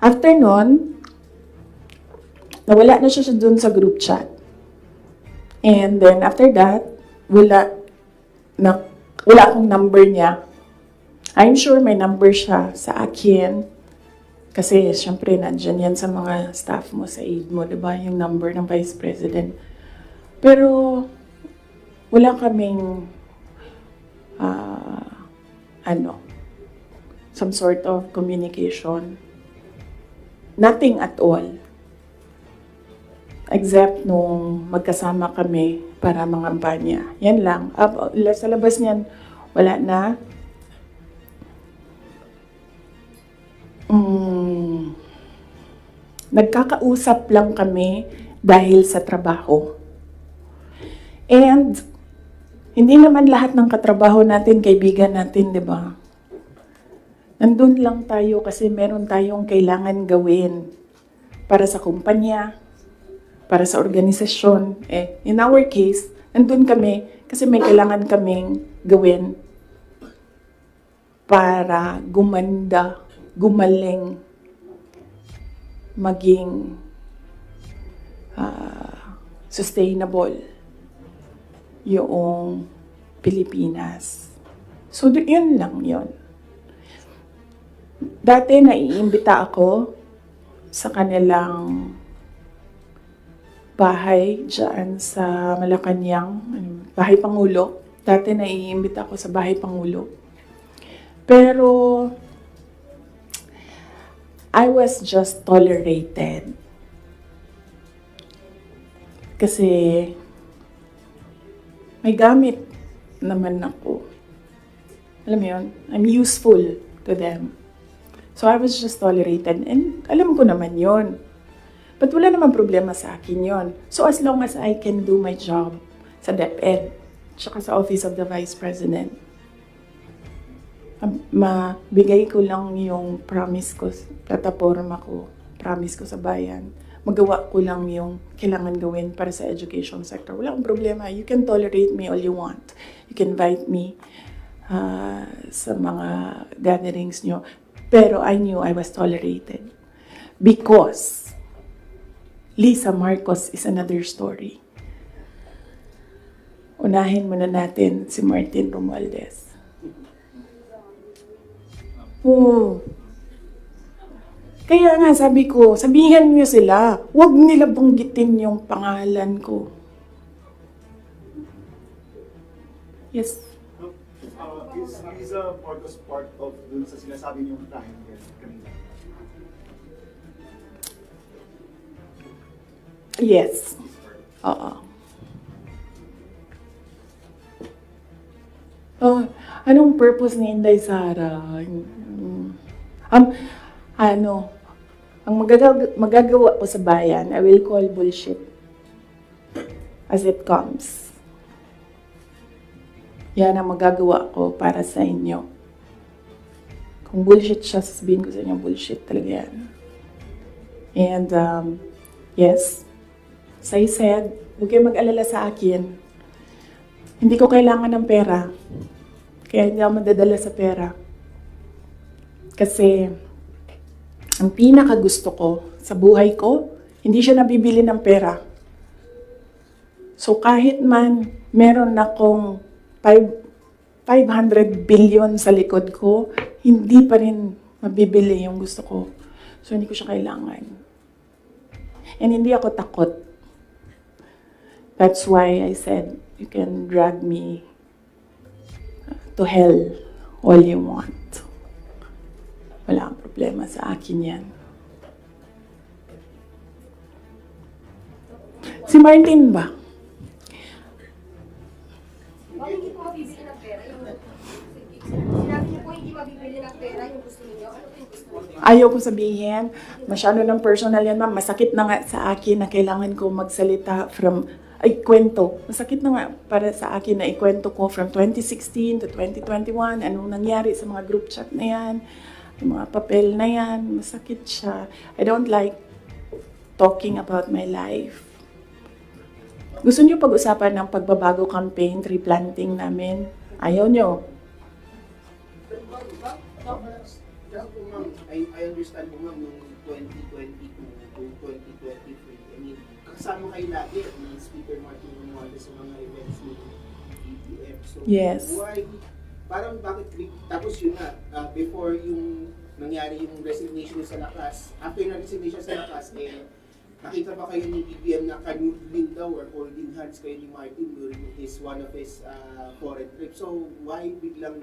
After nun, nawala na siya doon sa group chat. And then after that, wala akong number niya. I'm sure may number siya sa akin. Kasi syempre nandyan yan sa mga staff mo, sa aide mo, diba? Yung number ng Vice President. Pero wala kaming some sort of communication. Nothing at all. Except nung magkasama kami para mangampanya. Yan lang. Sa labas niyan, wala na. Nagkakausap lang kami dahil sa trabaho. And hindi naman lahat ng katrabaho natin, kaibigan natin, di ba? Nandun lang tayo kasi meron tayong kailangan gawin para sa kumpanya, para sa organisasyon. In our case, nandun kami kasi may kailangan kaming gawin para gumanda, gumaling, maging sustainable yung Pilipinas. So, yun lang yun. Dati naiimbita ako sa kanilang bahay dyan sa Malacanang, Bahay Pangulo. Dati naiimbita ako sa Bahay Pangulo. Pero I was just tolerated. Kasi may gamit naman ako. Alam mo yun? I'm useful to them. So I was just tolerated. And alam ko naman yun. But wala naman problema sa akin yon. So as long as I can do my job sa DepEd, tsaka sa Office of the Vice President, mabigay ko lang yung promise ko, plataforma ko, promise ko sa bayan, magawa ko lang yung kailangan gawin para sa education sector. Wala akong problema. You can tolerate me all you want. You can invite me sa mga gatherings nyo. Pero I knew I was tolerated. Because Lisa Marcos is another story. Unahin muna natin si Martin Romualdez. Oh. Kaya nga sabi ko, sabihan niyo sila, huwag nila banggitin yung pangalan ko. Yes. Is Lisa Marcos part of dun sa sinasabi niyong triangle kanina? Yes. Oo. Oh, anong purpose ni Inday Sara? Ang magagawa ko sa bayan, I will call bullshit as it comes. Yan ang magagawa ko para sa inyo. Kung bullshit siya, sasabihin ko sa inyo, bullshit talaga yan. And, yes, as I said, huwag kayo mag-alala sa akin. Hindi ko kailangan ng pera. Kaya hindi ako madadala sa pera. Kasi, ang pinakagusto ko sa buhay ko, hindi siya nabibili ng pera. So kahit man meron akong 500 billion sa likod ko, hindi pa rin mabibili yung gusto ko. So hindi ko siya kailangan. And hindi ako takot. That's why I said, you can drag me to hell all you want. Wala kang problema sa akin yan. Si Martin ba? Bakit hindi po mabibili ng pera? Sinabi niyo po hindi mabibili ng pera yung gusto niyo. Ano po yung gusto niyo? Ayaw ko sabihin, masyado ng personal yan, ma'am. Masakit na nga sa akin na kailangan ko magsalita kwento. Masakit na nga para sa akin na ikwento ko from 2016 to 2021, anong nangyari sa mga group chat na yan, yung mga papel na yan, masakit siya. I don't like talking about my life. Gusto niyo pag-usapan ng pagbabago campaign, tree planting namin? Ayaw niyo. I understand po ma'am, yung 2022 to 2023, I mean, kasama kayo lagi ni Speaker Martin Romualdez sa mga events ni BBM. So, Yes. why, parang bakit, tapos yun nga, before yung nangyari yung resignation sa lakas, after na resignation sa lakas, nakita ba kayo ni BBM na kanudling daw or holding hands kayo ni Martin during one of his foreign trips? So, why biglang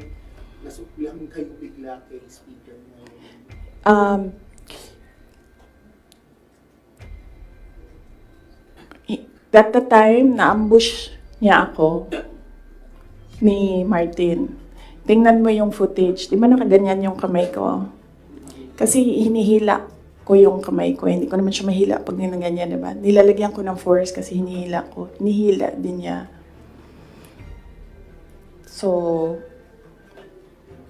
nasuklang kayo bigla kay Speaker? At the time, na-ambush niya ako ni Martin. Tingnan mo yung footage. Di ba nakaganyan yung kamay ko? Kasi hinihila ko yung kamay ko. Hindi ko naman siya mahila pag ninaganyan, di ba? Nilalagyan ko ng force kasi hinihila ko. Hinihila din niya. So,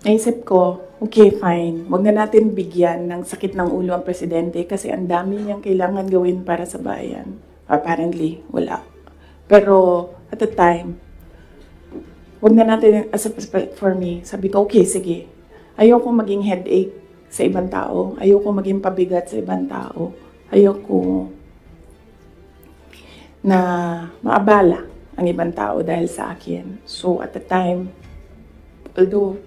naisip ko, okay, fine. Huwag na natin bigyan ng sakit ng ulo ang presidente kasi ang dami niyang kailangan gawin para sa bayan. Apparently, wala. Pero, at the time, huwag na natin, for me, sabi ko, okay, sige. Ayoko maging headache sa ibang tao. Ayoko maging pabigat sa ibang tao. Ayoko na maabala ang ibang tao dahil sa akin. So, at the time, although,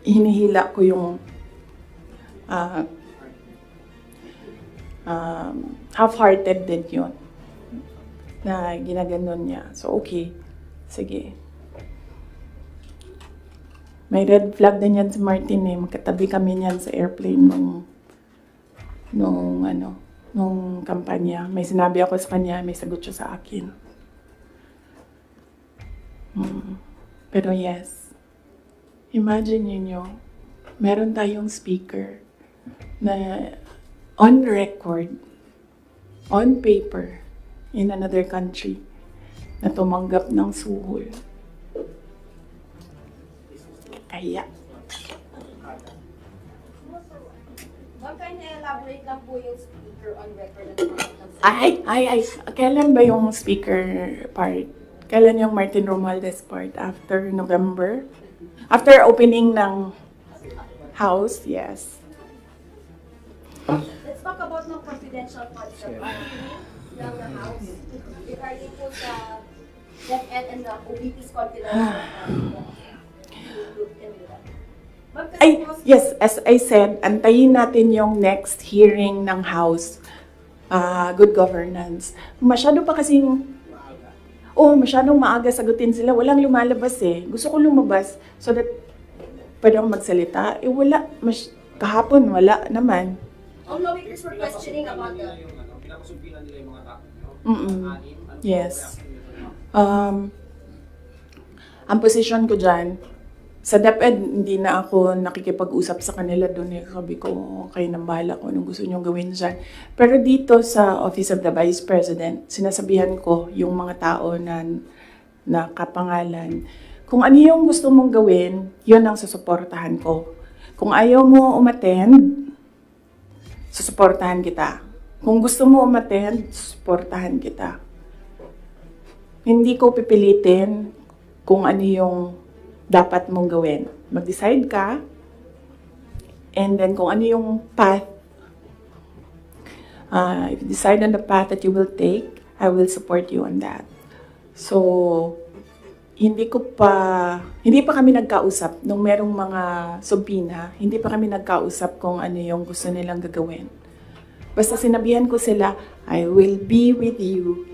hinihila ko yung half-hearted din yun na ginaganon niya. So, okay. Sige. May red flag din yan si Martin eh. Magkatabi kami niyan sa airplane nung kampanya. May sinabi ako sa kanya, may sagot siya sa akin. Pero yes, imagine niyo, meron tayong speaker na on record on paper in another country na tumanggap ng suhol. Kaya, Ma'am, can you elaborate lang po yung speaker on record na tumanggap ng ay, kailan ba yung speaker part? Kailan yung Martin Romualdez part? After November? After opening ng House, yes. Let's talk about ng confidential funds ng House. Regarding po sa DepEd and the OVP's confidential funds. Ma'am, kasi Ay, po, yes, as I said, antayin natin yung next hearing ng House, Good Governance. Masyado pa kasing, masyadong maaga sagutin sila. Walang lumalabas eh. Gusto ko lumabas so that pwede akong magsalita. Wala. Kahapon, wala naman. lawmakers were questioning about the... Yes. Ang position ko dyan, sa DepEd, hindi na ako nakikipag-usap sa kanila doon. Sabi ko, okay, nang bahala ko anong gusto nyo gawin dyan. Pero dito sa Office of the Vice President, sinasabihan ko yung mga tao na kapangalan, kung ano yung gusto mong gawin, yun ang susuportahan ko. Kung ayaw mo umattend, susuportahan kita. Kung gusto mo umattend, susuportahan kita. Hindi ko pipilitin kung ano yung dapat mong gawin. Mag-decide ka, and then kung ano yung path, if you decide on the path that you will take, I will support you on that. So, hindi pa kami nagkausap nung merong mga subpoena, hindi pa kami nagkausap kung ano yung gusto nilang gagawin. Basta sinabihan ko sila, I will be with you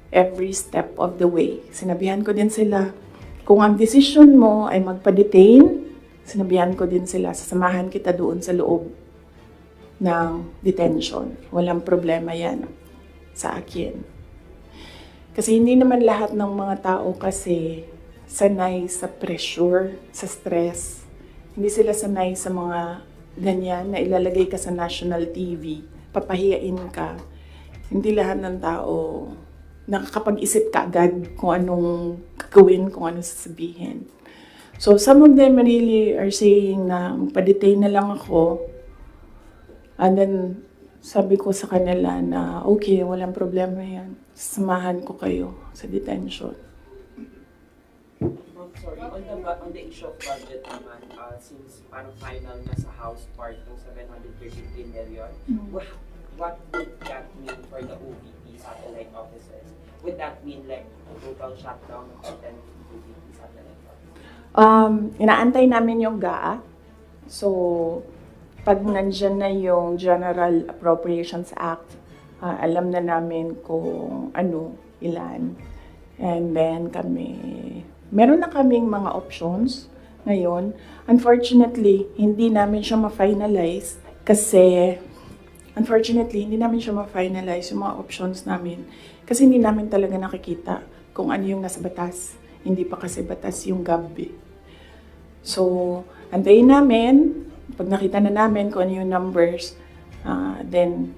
every step of the way. Sinabihan ko din sila, kung ang decision mo ay magpa-detain, sinabihan ko din sila, sasamahan kita doon sa loob ng detention. Walang problema yan sa akin. Kasi hindi naman lahat ng mga tao kasi sanay sa pressure, sa stress. Hindi sila sanay sa mga ganyan na ilalagay ka sa national TV, papahiyain ka. Hindi lahat ng tao nakakapag-isip ka agad kung anong gagawin, kung anong sasabihin. So, some of them really are saying na magpa-detain na lang ako. And then, sabi ko sa kanila na, okay, walang problema yan. Samahan ko kayo sa detention. Sorry, on the issue of budget naman, since parang final na sa House part ng 733 million, what would that mean for the OVP satellite offices? Would that mean like a total shutdown of the 10 OVP satellite offices? Inaantay namin yung GAA. So, pag nandyan na yung General Appropriations Act, alam na namin kung ano, ilan. And then meron na kaming mga options ngayon. Unfortunately, hindi namin siya ma-finalize kasi yung mga options namin kasi hindi namin talaga nakikita kung ano yung nasa batas. Hindi pa kasi batas yung GAB. So, antayin namin. Pag nakita na namin kung ano yung numbers, then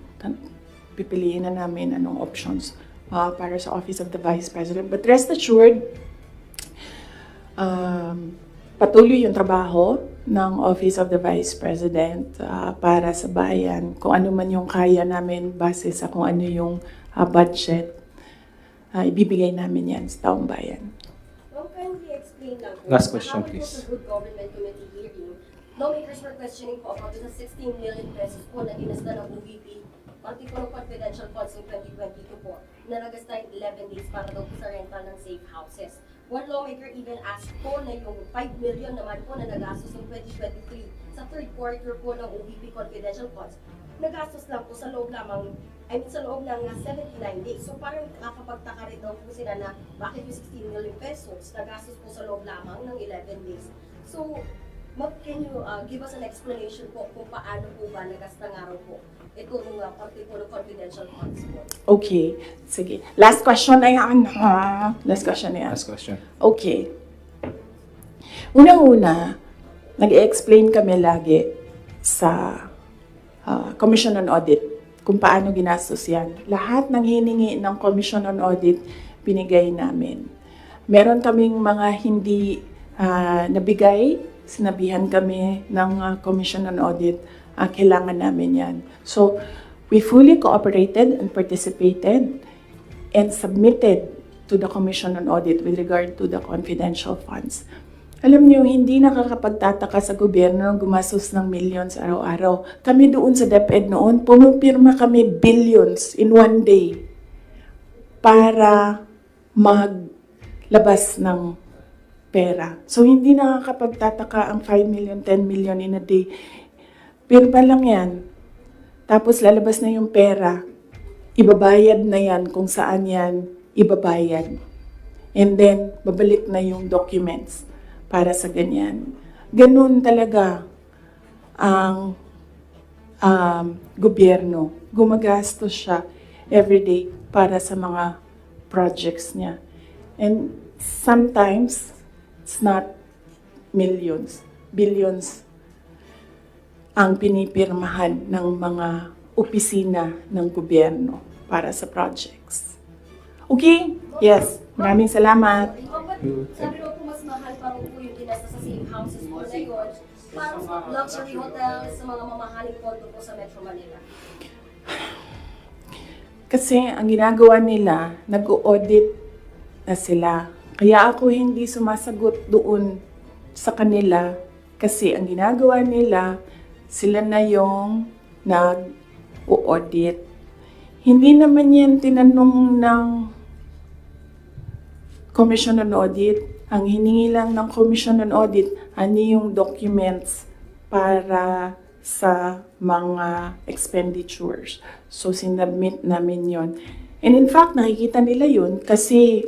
pipiliin na namin anong options para sa Office of the Vice President. But rest assured, patuloy yung trabaho ng Office of the Vice President para sa bayan. Kung ano man yung kaya namin base sa kung ano yung budget, ibibigay namin yan sa taong bayan. Ma'am, can we explain lang po? Last question, Kahapon po please. sa Good Government Committee hearing, lawmakers were questioning po about the 16 million pesos po na inasta ng OVP, pati po ng confidential funds ng 2022 po, na nagasta yung 11 days para daw po sa rental ng safe houses. One lawmaker even asked po na yung 5 million naman po na nagastos ng 2023 sa third quarter po ng OVP confidential funds, nagastos lang po sa loob lamang, sa loob ng 79 days. So parang nakakapagtaka rin daw po sila na bakit yung 16 million pesos nagastos po sa loob lamang ng 11 days. So, Ma'am, can you give us an explanation po kung paano po ba nagasta nga raw po ito ng parte po ng confidential funds po? Okay, sige. Last question na yan. Last question na yan. Last question. Okay. Unang-una, nag-explain kami lagi sa Commission on Audit kung paano ginastos yan. Lahat ng hiningi ng Commission on Audit, binigay namin. Meron kaming mga hindi nabigay, sinabihan kami ng Commission on Audit, kailangan namin yan. So, we fully cooperated and participated and submitted to the Commission on Audit with regard to the confidential funds. Alam niyo, hindi nakakapagtataka sa gobyerno ng gumastos ng millions araw-araw. Kami doon sa DepEd noon, pumipirma kami billions in one day para maglabas ng pera. So, hindi nakakapagtataka ang 5 million, 10 million in a day. Pirma lang yan. Tapos lalabas na yung pera. Ibabayad na yan kung saan yan ibabayad. And then, babalik na yung documents para sa ganyan. Ganun talaga ang gobyerno. Gumagastos siya everyday para sa mga projects niya. And sometimes, it's not millions, billions ang pinipirmahan ng mga opisina ng gobyerno para sa projects. Okay? Yes. Maraming salamat. Sabi mo po mas mahal pa po yung dinasta sa safe houses po na yun. Parang luxury hotels sa mga mamahaling condo po sa Metro Manila. Kasi ang ginagawa nila, nag-audit na sila. Kaya ako hindi sumasagot doon sa kanila kasi ang ginagawa nila, sila na yung nag-audit. Hindi naman yan tinanong ng Commission on Audit. Ang hiningi lang ng Commission on Audit, ano yung documents para sa mga expenditures. So, sinubmit namin yon. And in fact, nakikita nila yun kasi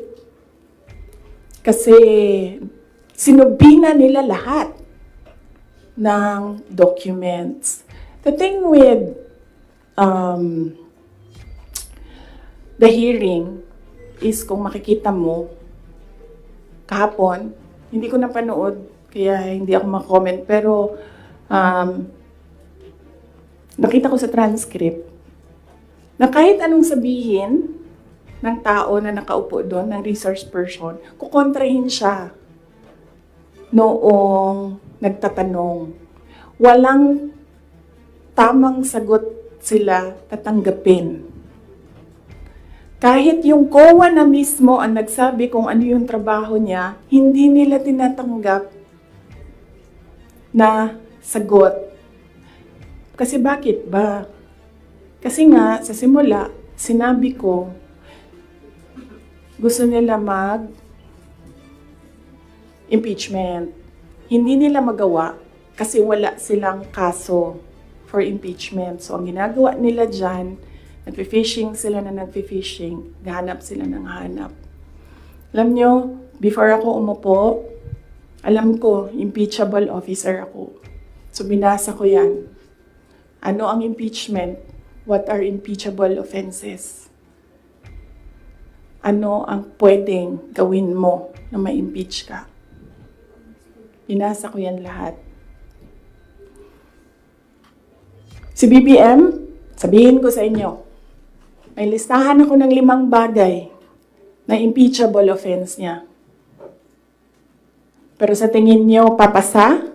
sinubina nila lahat ng documents. The thing with the hearing is kung makikita mo, kahapon, hindi ko napanood, kaya hindi ako mag-comment, pero nakita ko sa transcript na kahit anong sabihin ng tao na nakaupo doon, ng resource person, kukontrahin siya noong nagtatanong. Walang tamang sagot sila tatanggapin. Kahit yung COA na mismo ang nagsabi kung ano yung trabaho niya, hindi nila tinatanggap na sagot. Kasi bakit ba? Kasi nga, sa simula, sinabi ko, gusto nila mag-impeachment. Hindi nila magawa kasi wala silang kaso for impeachment. So, ang ginagawa nila dyan, nagfi-fishing sila na nagfi-fishing, gahanap sila ng hanap. Alam nyo, before ako umupo, alam ko, impeachable officer ako. So, binasa ko yan. Ano ang impeachment? What are impeachable offenses? Ano ang pwedeng gawin mo na ma-impeach ka? Binasa ko yan lahat. Si BBM, sabihin ko sa inyo, may listahan ako ng 5 bagay na impeachable offense niya. Pero sa tingin niyo, papasa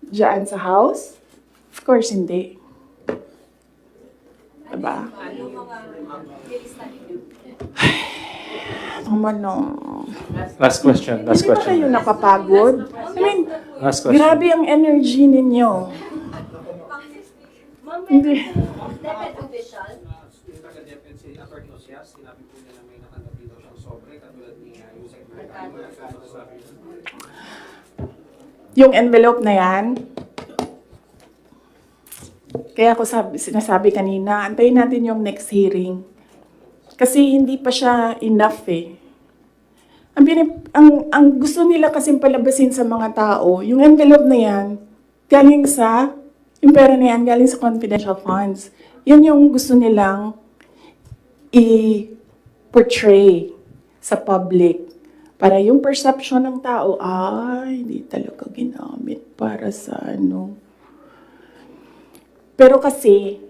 dyan sa House? Of course, hindi. Diba? Last question. Hindi ba kayo napapagod? I mean, Last question. grabe ang energy ninyo. Hindi. DepEd official, Yung envelope na yan, kaya ako sinasabi kanina, antayin natin yung next hearing. Kasi hindi pa siya enough eh. Ang gusto nila kasing palabasin sa mga tao, yung envelope na yan, galing sa, yung pera na yan, galing sa confidential funds. Yan yung gusto nilang i-portray sa public. Para yung perception ng tao, ay, hindi talaga ginamit para sa ano. Pero kasi,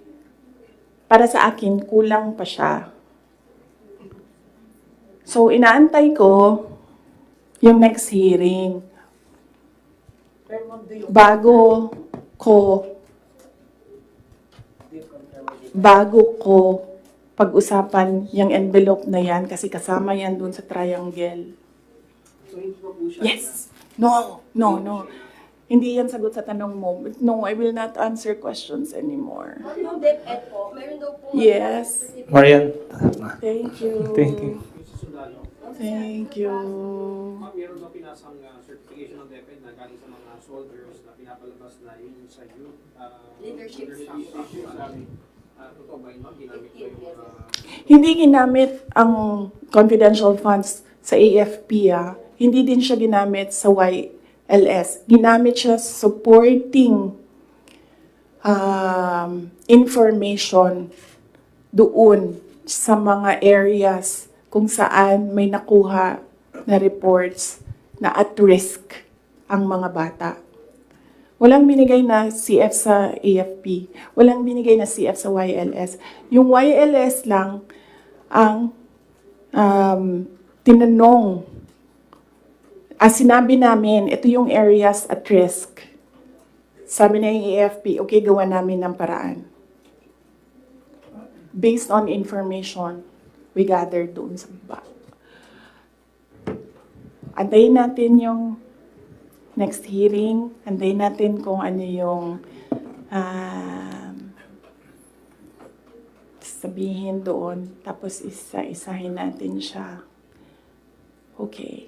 para sa akin, kulang pa siya. So, inaantay ko yung next hearing. Bago ko pag-usapan yung envelope na yan kasi kasama yan dun sa triangle. So, hindi pa po siya. Yes. No. Hindi yan sagot sa tanong mo. No, I will not answer questions anymore. Yung DepEd po, meron daw po... Yes. Marian. Thank you. Thank you. Thank you. Meron daw pinasang certification ng DepEd na galing sa mga soldiers na pinapalabas na yun sa youth Leadership. Totoo ba yun, ma'am? Ginamit ko yung Hindi ginamit ang confidential funds sa AFP. Hindi din siya ginamit sa YLS. Ginamit siya supporting information doon sa mga areas kung saan may nakuha na reports na at risk ang mga bata. Walang binigay na CF sa AFP. Walang binigay na CF sa YLS. Yung YLS lang ang tinanong. Sinabi namin, ito yung areas at risk. Sabi na yung AFP, okay, gawa namin ng paraan. Based on information we gathered doon sa baba. Antayin natin yung next hearing, antayin natin kung ano yung sabihin doon, tapos isa-isahin natin siya. Okay.